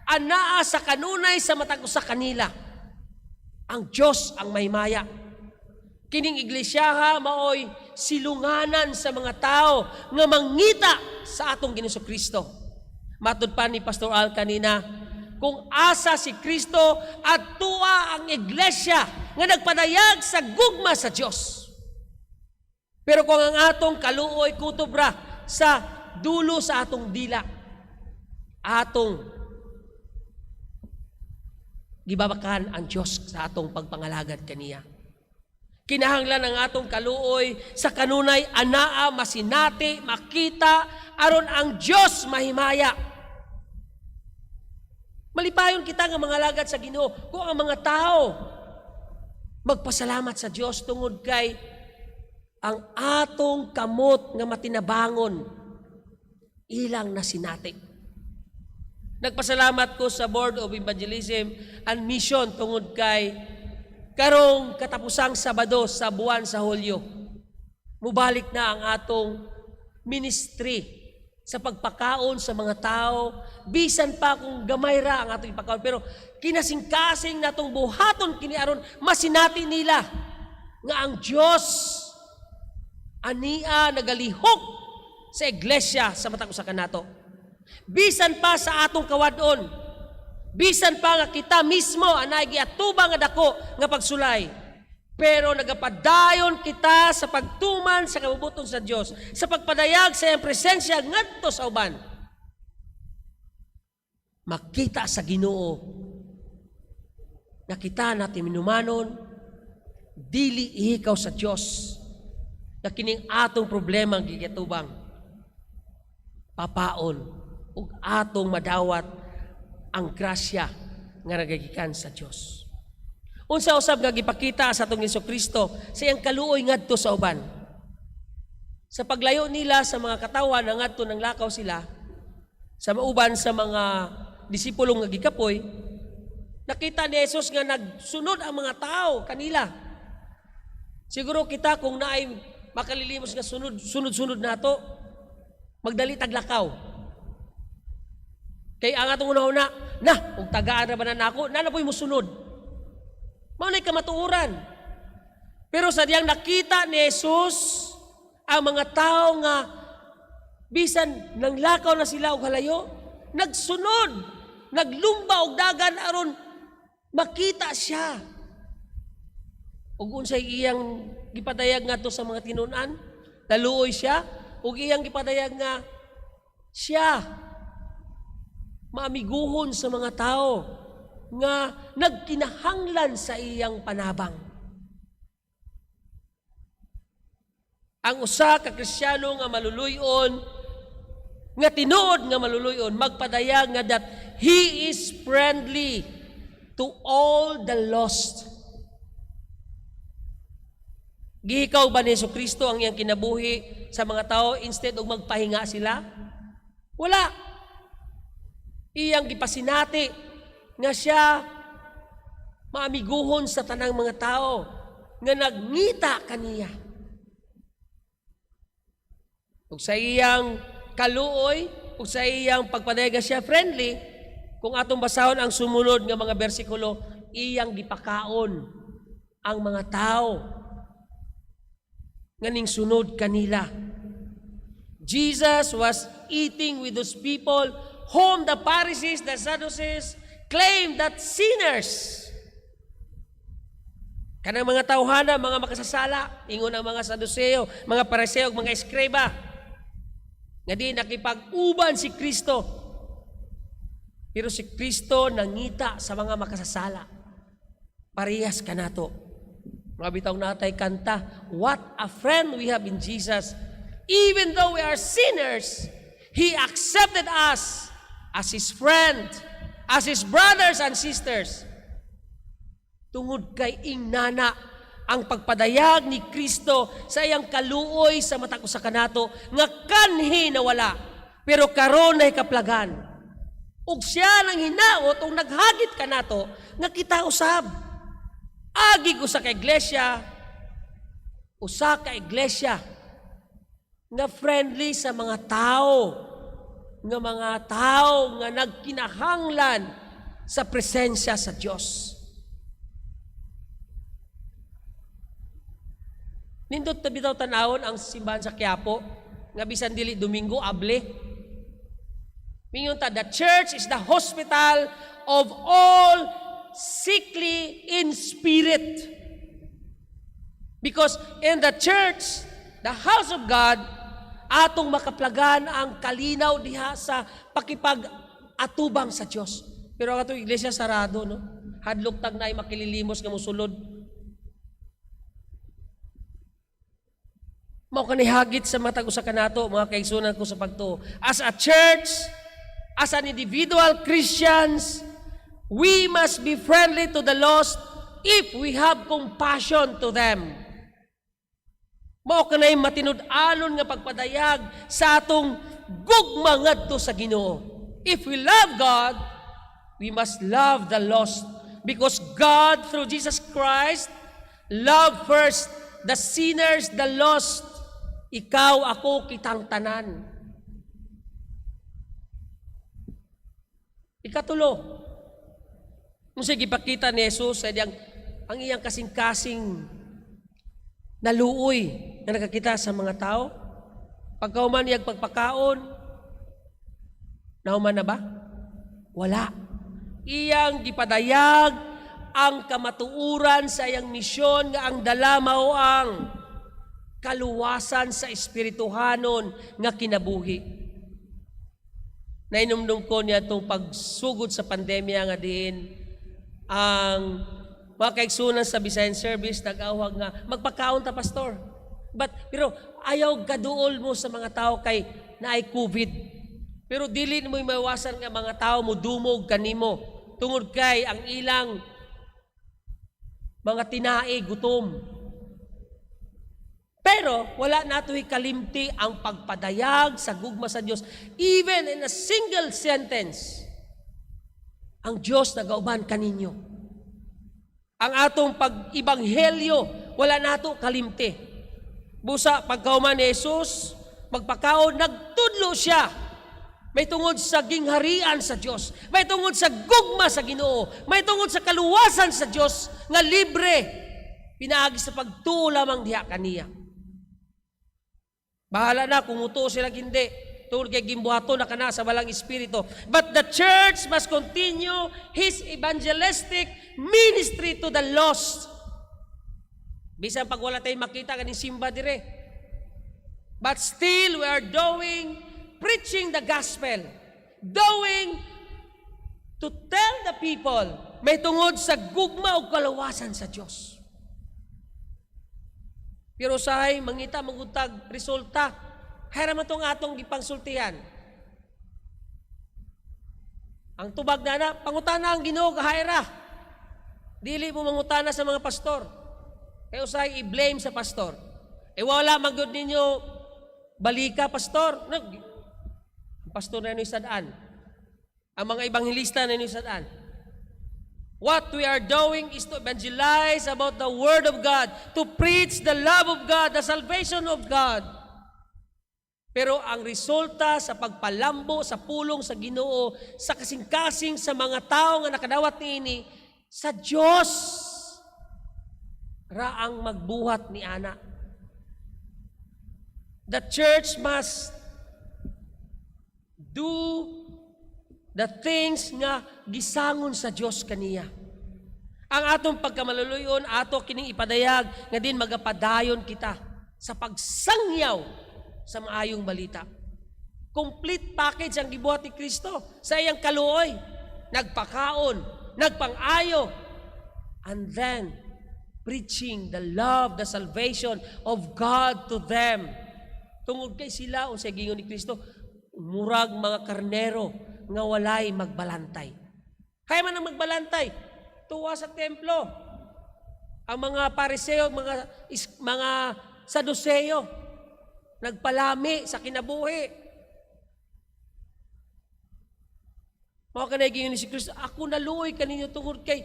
anaa sa kanunay sa matag usa kanila, ang Diyos ang may maya. Kining iglesia maoy silunganan sa mga tao nga mangita sa atong Ginoong Kristo. Matud pa ni Pastor Al kanina, kung asa si Kristo at tuwa ang iglesia nga nagpadayag sa gugma sa Diyos. Pero kung ang atong kaluoy kutubra sa dulo sa atong dila, atong gibabakan ang Diyos sa atong pagpangalagad kaniya. Kinahanglan ang atong kaluoy sa kanunay anaa masinati, makita aron ang Diyos mahimaya. Malipayon kita nga mga lagad sa Ginoo kung ang mga tao magpasalamat sa Diyos tungod kay ang atong kamot nga matinabangon ilang nasinati. Nagpasalamat ko sa Board of Evangelism and Mission tungod kay karong katapusang Sabado sa buwan sa Hulyo. Mubalik na ang atong ministry sa pagpakaon sa mga tao, bisan pa kung gamay ra ang atong ipakaon. Pero kinasing-kasing natong buhaton kini aron masinati nila nga ang Dios ania nagalihok sa iglesia sa matag usa kanato. Bisan pa sa atong kawadon, bisan pa nga kita mismo anay giatubang nga dako nga pagsulay, pero nagapadayon kita sa pagtuman sa kabubuton sa Dios, sa pagpadayag sa iyang presensya ngadto sa uban. Makita sa Ginoo na kita natin minumanon dili ihikaw sa Dios na kining atong problema ang gigatubang papaon ug atong madawat ang grasya nga nagagikan sa Dios. Unsa usab nga gipakita sa atong Hesus Kristo sa iyang kaluoy ngadto sa uban. Sa paglayo nila sa mga katawan na ngadto nang lakaw sila sa mauban sa mga disipulo nga gikapoy, nakita ni Jesus nga nagsunod ang mga tao kanila. Siguro kita kung naay makalilimos nga sunod-sunod nato, magdali taglakaw. Kay ang atong una-una, ug tagaan ra ba na nako, nanapoy mo sunod. Mao nay kamatuoran. Pero sa diyang nakita ni Jesus ang mga tao nga bisan nang lakaw na sila og halayo, nagsunod, naglumba og dagan aron makita siya. Ug unsay iyang gipadayag ngadto sa mga tinun-an, naluoy siya ug iyang gipadayag nga siya maamiguhon sa mga tao nga nagkinahanglan sa iyang panabang. Ang usa ka Kristiyano nga maluluyon, nga tinuod nga maluluyon, magpadayag nga that he is friendly to all the lost. Gihikaw ba ni Jesucristo ang iyang kinabuhi sa mga tao instead og magpahinga sila? Wala. Iyang gipasinati nga siya maamiguhon sa tanang mga tao nga nagngita kaniya. Ug sa iyang kaluoy, ug sa iyang pagpadayag siya friendly, kung atong basahon ang sumunod nga mga bersikulo, iyang gipakaon ang mga tao nga ning sunod kanila. Jesus was eating with those people whom the Pharisees, the Sadducees claimed that sinners. Kanang mga tawhana, mga makasasala, ingon ang mga Saduseo, mga Pariseo, mga Eskreba, nga di nakipag-uban si Kristo. Pero si Kristo nangita sa mga makasasala. Parehas ka nato. Mga bitaw natay kanta, what a friend we have in Jesus. Even though we are sinners, He accepted us as His friend, as His brothers and sisters. Tungod kay ingnana ang pagpadayag ni Kristo sa iyang kaluoy sa mata ko sa kanato nga kanhi nawala pero karon ay kaplagan. Ug siya nang hinaot ug naghagit kanato nga kita usab. Agi usa ka iglesia nga friendly sa mga tao nga nagkinahanglan sa presensya sa Dios. Nindot na bitaw tanawon ang simbahan sa Quiapo, nga bisan dili Domingo, able. Mingon ta, the church is the hospital of all sickly in spirit. Because in the church, the house of God, atong makaplagan ang kalinaw diha sa pakipag-atubang sa Dios. Pero ang atong iglesia sarado, no? Hadlok tag naay makililimos nga mosulod. Mao kanihagit sa matag usa kanato mga kaigsunan ko sa pagtuo. As a church, as an individual Christians, we must be friendly to the lost if we have compassion to them. Mao kanay matinud-alon nga pagpadayag sa atong gugma ngadto sa Ginoo. If we love God, we must love the lost because God through Jesus Christ loved first the sinners, the lost. Ikaw, ako, kitang tanan. Ikatulo, kung sige ipakita ni Jesus sa ang iyang kasing-kasing naluoy na nakakita sa mga tao, pagkauman iyang pagpakaon, nauman na ba? Wala. Iyang gipadayag ang kamatuuran sa iyang misyon nga ang dala mao ang kaluwasan sa espirituhanon nga kinabuhi. Nainumdum ko niya itong pagsugod sa pandemya nga din ang mga kaigsunan sa Visayan Service nag-awag nga magpakaon ta pastor. Pero ayaw gaduol mo sa mga tao kay naay COVID. Pero dili mo maiwasan nga mga tao mo dumog kanimo tungod kay ang ilang mga tinae gutom. Pero wala nato'y kalimti ang pagpadayag sa gugma sa Diyos. Even in a single sentence, ang Diyos nagauban kaninyo. Ang atong pag-ibanghelyo, wala nato kalimti. Busa pagkauman ni Jesus, magpakaon, nagtudlo siya. May tungod sa gingharian sa Dios, may tungod sa gugma sa Ginoo, may tungod sa kaluwasan sa Dios nga libre pinaagi sa pagtuo lamang diha kaniya. Bahala na kung uto sila hindi, tungod kay gimbuhato na kana sa balang espiritu. But the church must continue his evangelistic ministry to the lost. Bisan pag wala tayong makita kaning simba dire. But still we are preaching the gospel, to tell the people, may tungod sa gugma o kalawasan sa Diyos. Pero sahay, mangita, magutag, resulta, hayra man itong atong gipangsultihan. Ang tubag na pangutana ang Ginoo kahayra. Dili mo mangutana sa mga pastor. Kaya usahay, i-blame sa pastor. Wala magod ninyo, balika, pastor. Pastor na isadaan. Ang mga ebanghelista na isadaan. What we are doing is to evangelize about the Word of God, to preach the love of God, the salvation of God. Pero ang resulta sa pagpalambo, sa pulong, sa Ginoo, sa kasing-kasing sa mga tao nga nakadawat niini, sa Diyos raang magbuhat ni ana. The church must do the things nga gisangon sa Dios kaniya. Ang atong pagkamaluluyon, ato kining ipadayag nga din magapadayon kita sa pagsangyaw sa maayong balita. Complete package ang gibuhat ni Kristo sa iyang kaluoy. Nagpakaon, nagpang-ayo, and then preaching the love, the salvation of God to them. Tungod kay sila o sa gingon ni Kristo, murag mga karnero nga walay magbalantay. Kaya man ang magbalantay, tuwa sa templo. Ang mga pariseo, mga saduseo, nagpalami sa kinabuhi. Mga kanay ni si Kristo, ako naluoy kaninyo tungod kay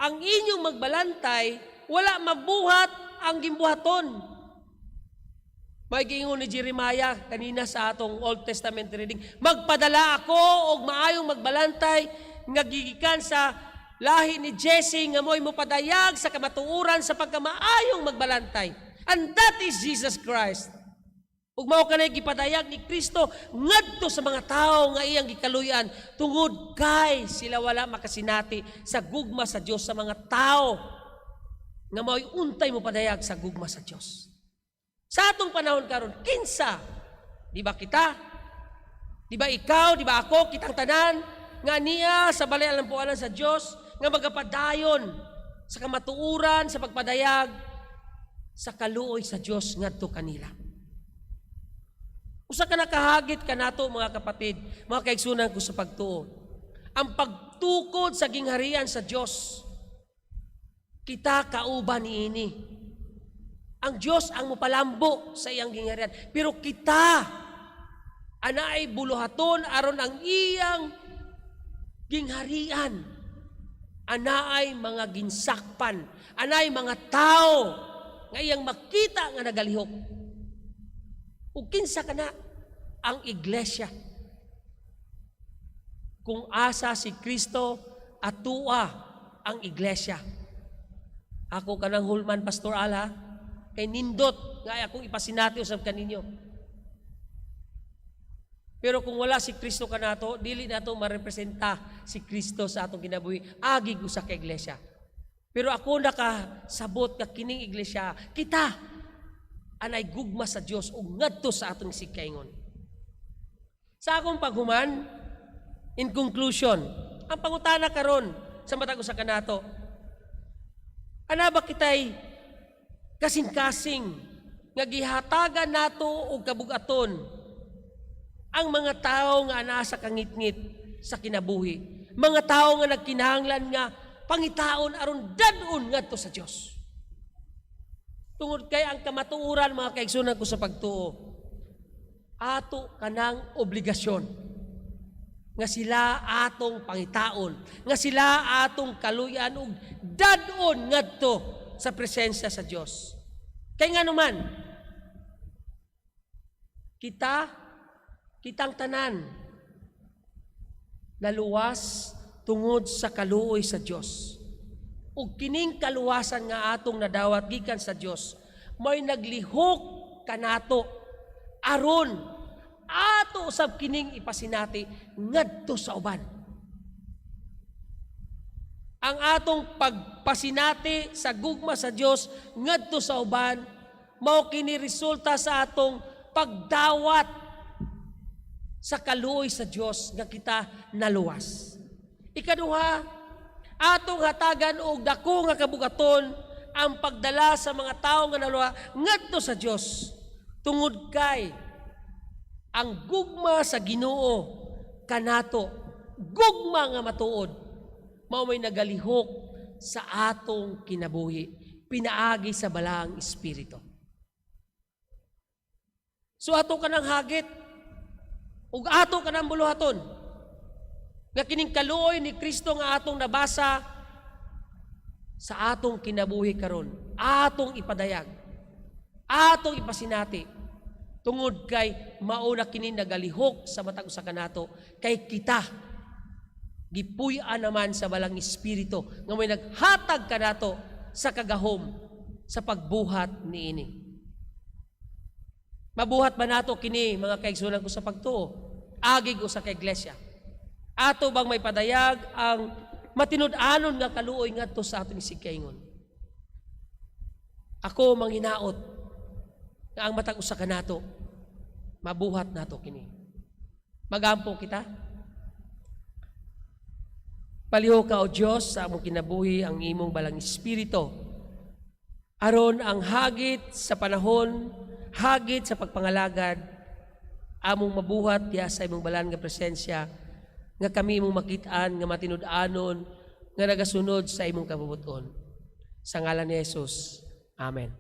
ang inyong magbalantay, wala mabuhat ang gimbuhaton. May gingon ni Jeremiah kanina sa atong Old Testament reading, magpadala ako og maayong magbalantay nga gigikan sa lahi ni Jesse nga mo'y mopadayag sa kamatuuran sa pagkamaayong magbalantay. And that is Jesus Christ. Ug mao kanay gipadayag ni Kristo ngadto sa mga tao nga iyang gikaluyan tungod kay sila wala makasinati sa gugma sa Dios sa mga tao nga mao'y untay mo padayag sa gugma sa Dios. Sa atong panahon karon, kinsa? Di ba kita? Di ba ikaw? Di ba ako? Kitang tanan? Nga niya sa balay alampuanan sa Diyos, nga magapadayon sa kamatuuran, sa pagpadayag, sa kaluoy sa Diyos ngadto kanila. Usa ka nakahagit ka nato mga kapatid, mga kaigsunan ko sa pagtuo. Ang pagtukod sa gingharian sa Diyos, kita kauban niini. Ang Diyos ang mupalambo sa iyang gingharian. Pero kita, anaay buluhaton aron ang iyang gingharian. Anaay mga ginsakpan. Anaay mga tao nga iyang makita nga nagalihok. Ug kinsa kana ang iglesia. Kung asa si Kristo atua ang iglesia. Ako kanang hulman, Pastor Ala, kay nindot nga akong ipasinati usab kaninyo. Pero kung wala si Kristo kanato, dili nato marepresenta si Kristo sa atong kinabuhi. Agig usa ka iglesia. Pero ako nakasabot ka kining iglesia, kita anay gugma sa Dios ug ngadto sa atong sikaingon. Sa akong paghuman, in conclusion, ang pangutana karon sa matag usa kanato, ana ba kitay kasing-kasing nga gihatagan nato og kabugaton ang mga tao nga anaa sa kangitngit sa kinabuhi, mga tao nga nagkinahanglan nga pangitaon aron dadon ngadto sa Dios. Tungod kay ang kamatuoran mga kaigsunan ko sa pagtuo, ato kanang obligasyon nga sila atong pangitaon, nga sila atong kaluyan ug dadon ngadto sa presensya sa Diyos. Kaya nga naman, kitang tanan naluwas tungod sa kaluoy sa Dios. Ug kining kaluwasan nga atong nadawat gikan sa Dios, may naglihok kanato aron ato usab kining ipasinati ngadto sa uban. Ang atong pagpasinati sa gugma sa Dios ngadto sa uban mao kini resulta sa atong pagdawat sa kaluoy sa Dios nga kita naluwas. Ikaduha, atong hatagan og dako nga kabugaton ang pagdala sa mga tawo nga naluwa ngadto sa Dios tungod kay ang gugma sa Ginoo kanato, gugma nga matuod, mao may nagalihok sa atong kinabuhi, pinaagi sa balaang espiritu. So ato kanang hagit ug ato kanang buluhaton nga kining kaluoy ni Kristo nga atong nabasa sa atong kinabuhi karon, atong ipadayag, atong ipasinati tungod kay mauna kini nagalihok sa matag usa kanato kay kita gipuy-an naman sa balang espiritu nga may naghatag kanato sa kagahom sa pagbuhat niini. Mabuhat ba nato kini mga kaigsunan ko sa pagtuo? Agig o sa kaiglesia. Ato bang may padayag ang matinud-anon nga kaluoy ngadto sa aton isig-kaingon? Ako manghinaot nga ang matag usa kanato mabuhat nato kini. Magampo kita. Paliho ka o Dios sa among kinabuhi ang imong balang espiritu aron ang hagit sa panahon, hagit sa pagpangalagad among mabuhat diha sa imong balan nga presensya nga kami imong makit-an nga matinud-anon nga nagasunod sa imong kabubuton. Sa ngalan ni Jesus. Amen.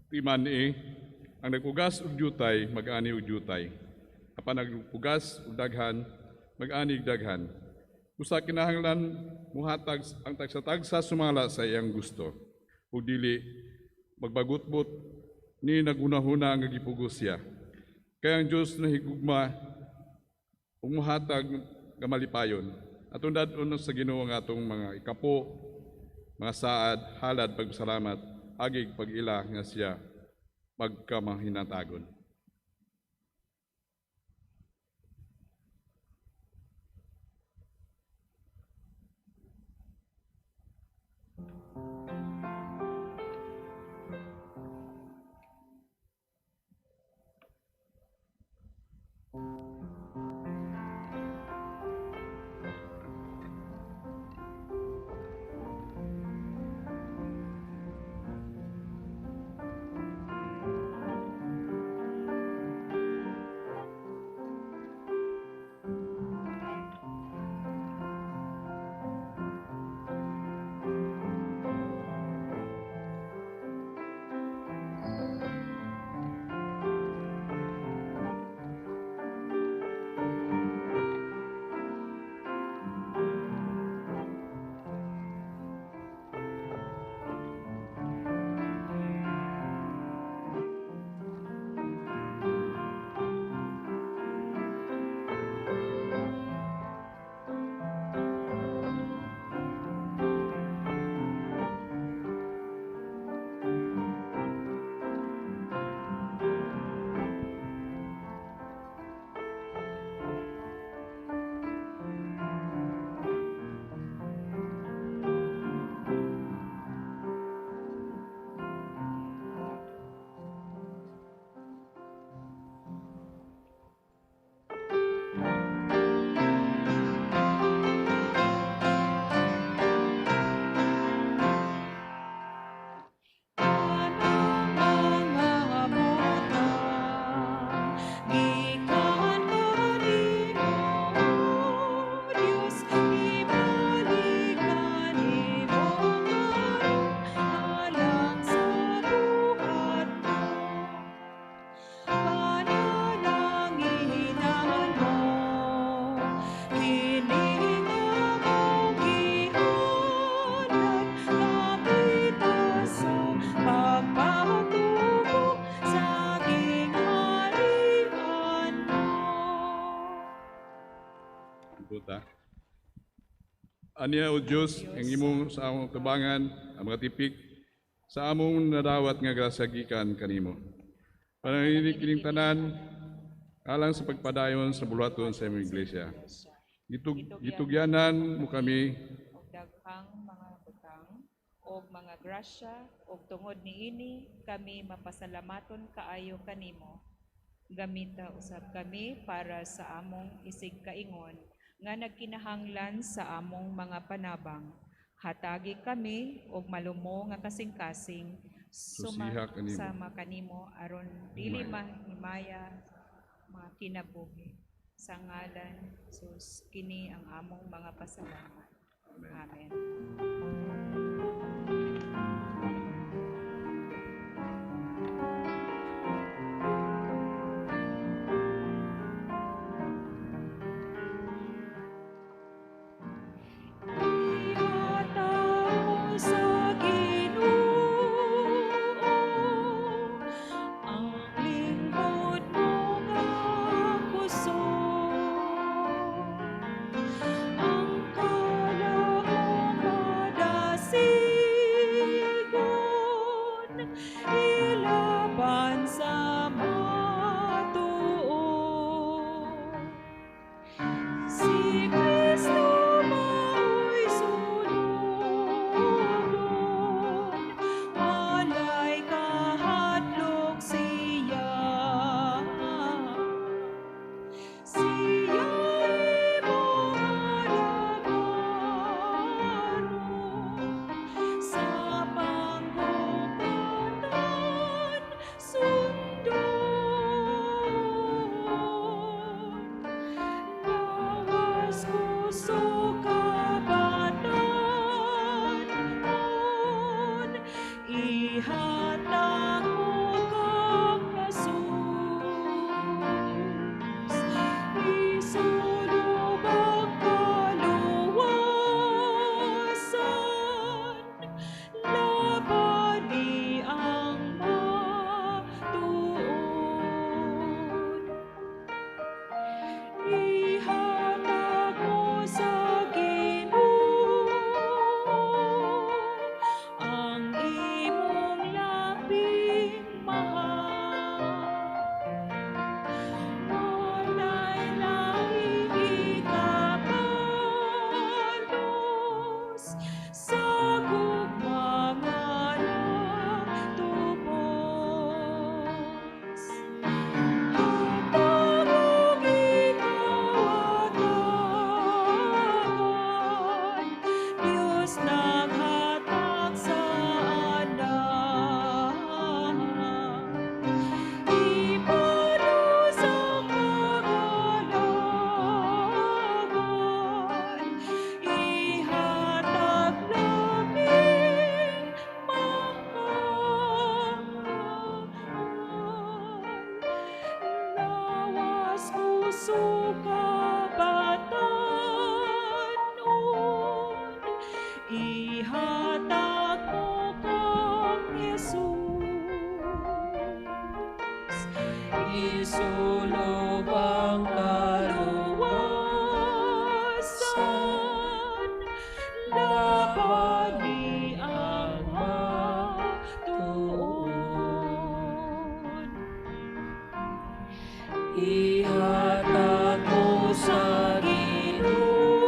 Timan ang nagpugas og jutay, mag-ani og jutay. Apan nagpugas og daghan, mag-ani og daghan. Usa kinahanglan muhatag ang tagsa-tagsa sumala sa iyang gusto. Ug dili magbagutbot ni nagunahuna nga gipugos siya. Kaya ang Dios nahigugma ug muhatag nga malipayon. Atong dadon sa Ginoo nga atong mga ikapo, mga saad, halad, pagpasalamat, agig pag-ila nga siya magkamahinatagon. puta. Ania o Diyos, ang imong sa among tubangan, ang mga tipik, sa among nadawat nga grasagikan kanimo. Pananginig kining tanan, alang sa pagpadayon sa bulaton sa imong iglesia. Gitugyanan mo kami, og daghang mga butang og mga grasya og tungod niini kami mapasalamaton kaayo kanimo. Gamita usab kami para sa among isig kaingon nga nagkinahanglan sa among mga panabang. Hatagi kami og malumo nga kasing-kasing Susiha kanimo. sama kanimo aron dili mahimaya mga kinabuhi. Sa ngalan sus kini ang among mga pasalamat. Amen. Ihatag sa Ginoo ang lingkod mo nga kusog, ang kalangong madasigon, ilaban sa matuod. Si Kristo mao'y sunodon, walay kahadlok siya. Siya'y imong alagaron, sa panghukatan sundon. Lawas kusog kabatanon, ihatag mo kang Jesus. Isulog ang kaluwasan, laban ni ang matuod. Ihatag mo sa Ginoo ang imong labing mahal. Walay laing ikabalos sa gugma nga nagtubos. Hatag og ikawatagan, Diyos naghatag sa anak. Ipanos ang kagalagan, ihatag naming mahal. Lawas kusog kabatanon, ihatag mo kang Jesus. Isulog ang Kaluwasan, laban ni ang matuod. ihatag mo sa Ginoo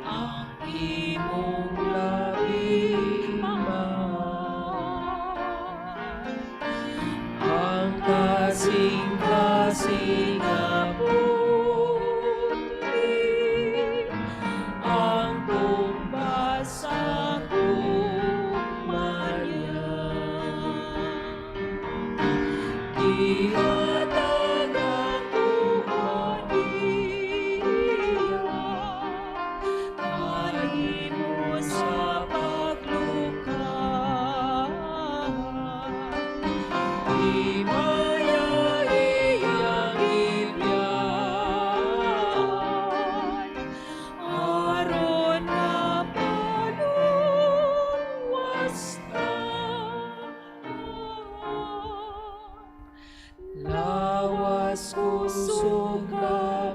ang imong labing mahal. ang kasing-kasing nga putli, ang tumbas sa gugmanya. Ihatag ang gugma niya, kalimo sa paglukha. Himaya iyang ibyan, aron nga paluwas na. Lawas kusog ka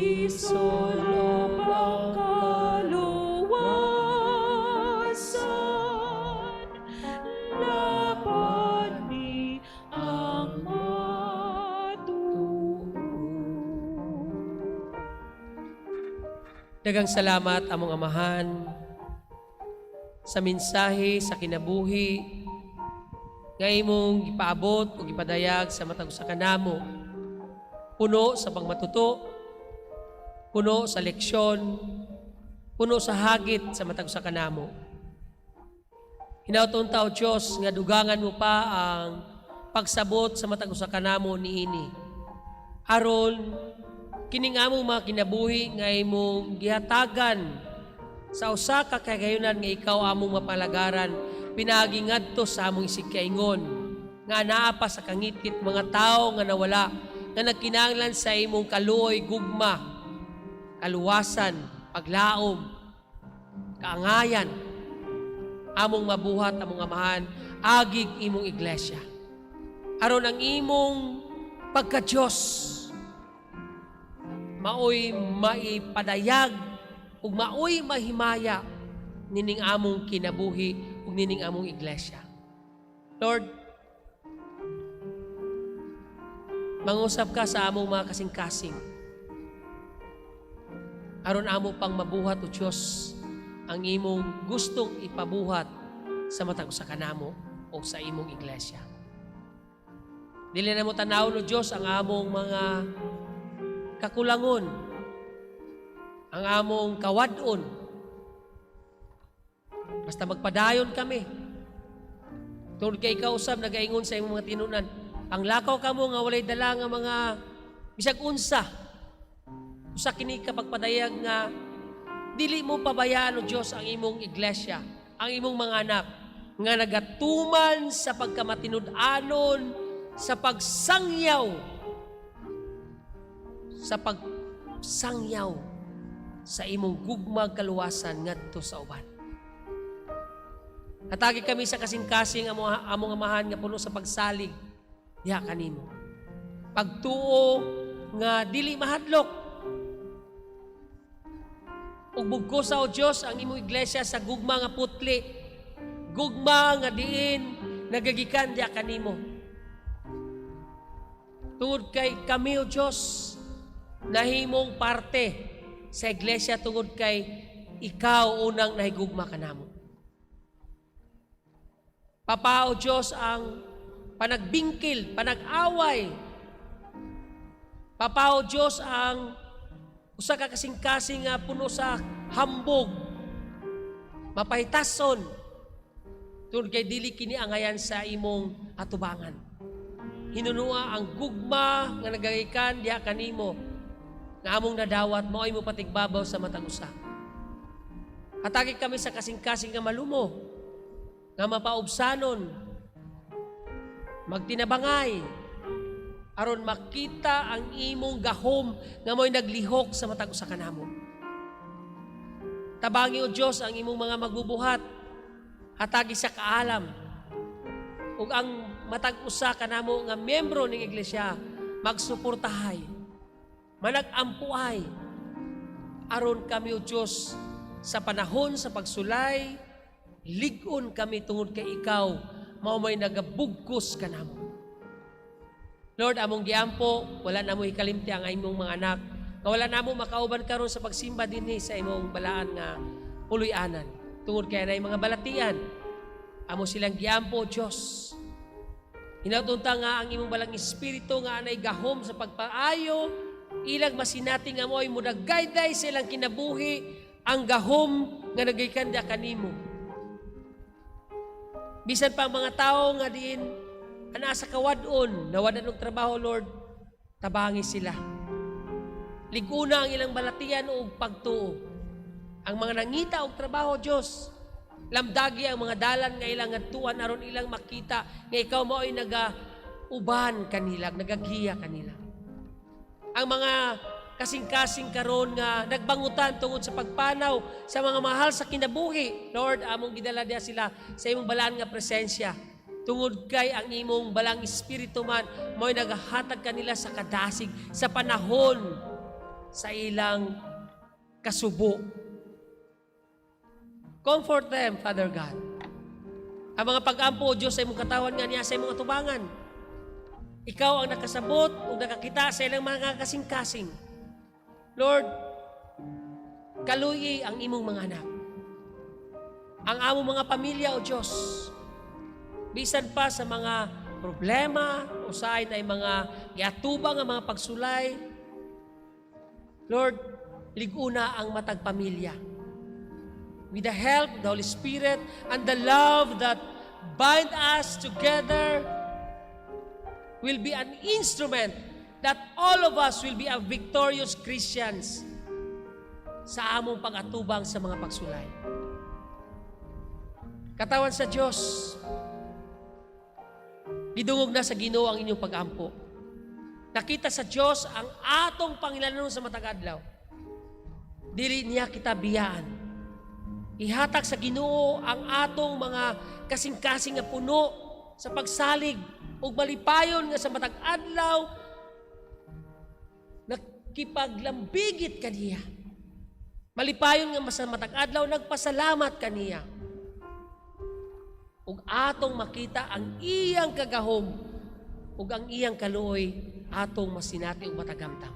Isulong ang kaluwasan, laban ni ang matuo. Daghang salamat among amahan sa mensahe sa kinabuhi nga imong gipaabot o gipadayag sa matag usa ka namo. Puno sa pagmatuto, puno sa leksyon, puno sa hagit sa matag usa ka namo. Hinaut taw Dios nga dugangan mo pa ang pagsabot sa matag usa ka namo niini. Aron kining among mga kinabuhi nga imong gihatagan sa usa ka kagayunan nga ikaw among mapalagaran, pinagi ngadto sa among isig kaingon nga anaa pa sa kangit-kit mga tao nga nawala, nga nagkinahanglan sa imong kaluoy, gugma, kaluwasan, paglaom, kaangayan, among mabuhat, among amahan, agig imong iglesia. Aron ang imong pagka-Diyos maoy maipadayag ug maoy mahimaya nining among kinabuhi ug nining among iglesia. Lord, mangusap ka sa among mga kasing-kasing. Aron amo pang mabuhat o Diyos ang imong gustong ipabuhat sa matag usa ka namo o sa imong iglesia. Dili na mo tanaw no Diyos ang among mga kakulangon, ang among kawadon. Basta magpadayon kami. Tungod kay ikaw usab nagaingon sa imong mga tinunan, ang lakaw kamo nga walay dala nga mga bisag unsa. Usa kini ka pagpadayag nga dili mo pabayaan o Dios ang imong iglesia, ang imong mga anak nga nagatuman sa pagkamatinud-anon, sa pagsangyaw sa imong gugmag kaluwasan ngadto sa uban. Hatagi kami sa kasing-kasing among amahan nga puno sa pagsalig diha kanimo. Pagtuo nga dili mahadlok. Ug bugko sa o Dios ang imong iglesia sa gugma nga putli, gugma nga diin nagagikan diha kanimo. Tungod kay kami o Dios nahimong parte sa iglesia tungod kay ikaw unang nahigugma ka namo. Papa o Diyos ang panagbingkil, panag-away. Papa o Diyos ang usa ka kasing-kasing nga puno sa hambog, mapahitason, tungod kay dili kini angayan sa imong atubangan. Hinunua ang gugma nga nagagikan diha kanimo nga among nadawat mao'y mo patigbabaw sa matag usa. Hatagi kami sa kasing-kasing nga malumo, nga mapaubsanon, magtinabangay, aron makita ang imong gahom nga mo'y naglihok sa matag usa kanamo. Tabangi o Dios ang imong mga magbubuhat, hatagi sa kaalam, ug ang matag usa kanamo nga miyembro ning iglesia magsuportahay, manag-ampuay, aron kami o Diyos sa panahon sa pagsulay, ligon kami tungod kay ikaw, mao may nagabugkos kanamo. Lord, among giampo, wala namo hikalimti ang imong mga anak, nga wala namo makauban karon sa pagsimba dinhi sa imong balaan nga puloy-anan. Tungod kay nay mga balatian, amo silang giampo Dios. Hinautunta nga ang imong balang espiritu nga anay gahom sa pagpaayo, ilang masinati nga mo'y mudagayday sa ilang kinabuhi ang gahom nga nagaykan da kanimo. Bisan pa ang mga tao nga diin ana sa kawadon, nawadan og trabaho, Lord, tabangi sila. Liguna ang ilang balatian og pagtuo. Ang mga nangita og trabaho, Dios, lamdagi ang mga dalan nga ilang ngadtuan aron ilang makita nga ikaw mao'y naga-uban kanila, nagagiya kanila. Ang mga kasing-kasing karon nga nagbangutan tungod sa pagpanaw sa mga mahal sa kinabuhi, Lord, among gidala diha sila sa imong balaan nga presensya. Tungod kay ang imong balang espiritu man mo'y nagahatag kanila sa kadasig sa panahon sa ilang kasubo. Comfort them, Father God. Ang mga pag-ampo, O Diyos, sa imong katawan nga niya sa imong atubangan. Ikaw ang nakasabot o nakakita sa ilang mga kasing-kasing. Lord, kaluyi ang imong mga anak. Ang among mga pamilya, O Diyos, bisan pa sa mga problema, usain ay mga giatubang ang mga pagsulay. Lord, liguna ang matag pamilya. With the help of the Holy Spirit and the love that bind us together will be an instrument that all of us will be a victorious Christians sa among pag-atubang sa mga pagsulay. Katawan sa Diyos, gidungog na sa Ginoo ang inyong pag-ampo. Nakita sa Diyos ang atong pangilanon sa matag adlaw. Dili niya kita biyaan. Ihatag sa Ginoo ang atong mga kasing-kasing nga puno sa pagsalig ug malipayon nga sa matag adlaw nakipaglambigit kaniya. Malipayon nga sa matag adlaw nagpasalamat kaniya. Ug atong makita ang iyang kagahom ug ang iyang kaluoy atong masinati ug matagamtam.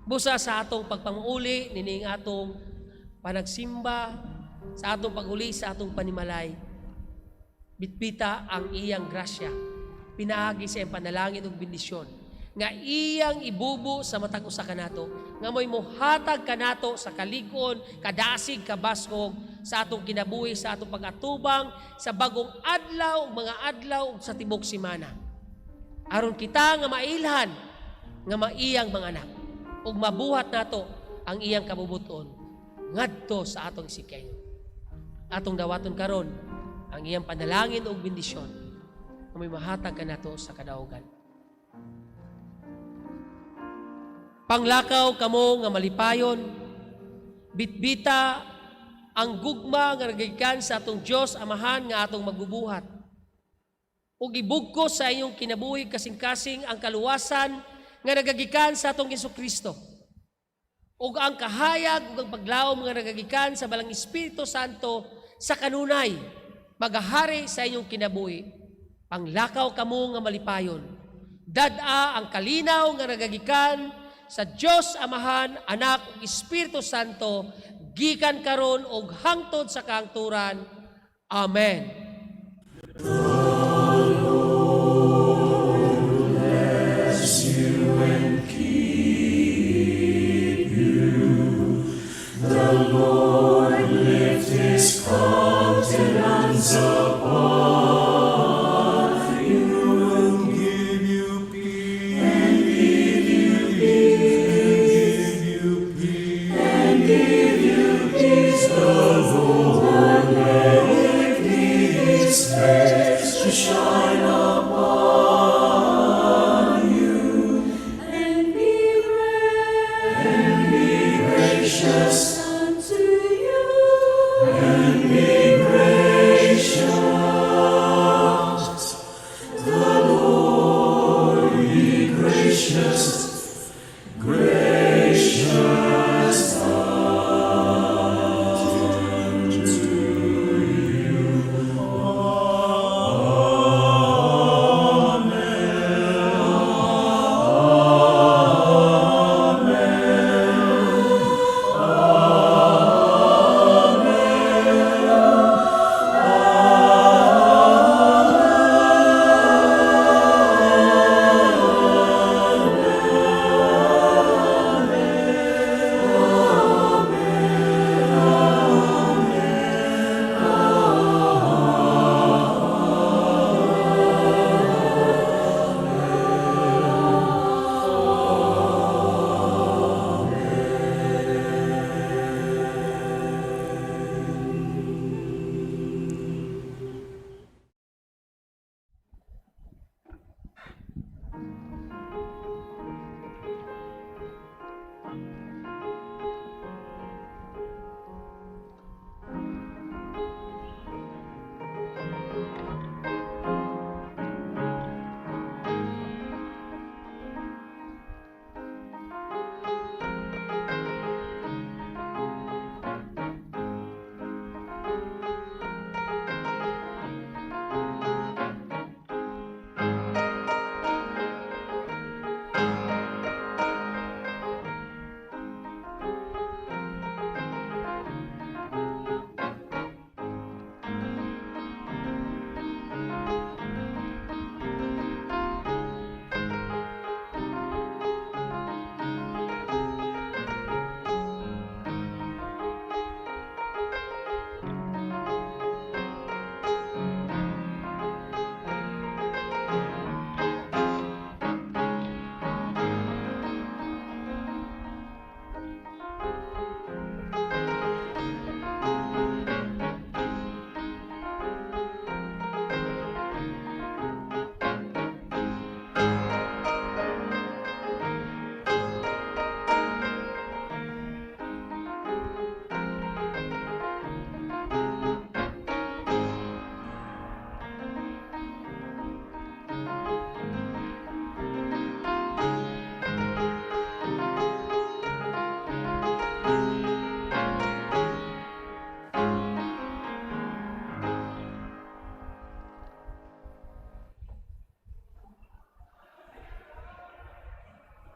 Busa sa atong pagpamuuli nining atong panagsimba, sa atong pag-uli, sa atong panimalay, bitbita ang iyang grasya, pinaagi sa iyang panalangin ug bendisyon, nga iyang ibubo sa matag usa kanato, nga mo'y muhatag kanato sa kalig-on, kadasig, kabaskog, sa atong kinabuhi, sa atong pag-atubang, sa bagong adlaw, mga adlaw, sa tibok simana. Aron kita nga mailhan, nga maiyang mga anak, ug mabuhat nato ang iyang kabubuton, ngadto sa atong sikayon. Atong dawaton karon ang iyang panalangin ug bendisyon na may mahatag kanato sa kadaugan. Panglakaw kamo nga malipayon, bitbita ang gugma nga nagagikan sa atong Dios Amahan nga atong magbubuhat. Ug ibugko sa iyong kinabuhi kasing-kasing ang kaluwasan nga nagagikan sa atong Jesucristo. Ug ang kahayag ug ang paglaom nga nagagikan sa balang Espiritu Santo sa kanunay magahari sa inyong kinabuhi. Panglakaw kamo nga malipayon. Dad-a ang kalinaw nga nagagikan sa Dios Amahan, Anak ug Espiritu Santo gikan karon ug hangtod sa kahangturan. Amen. And be gracious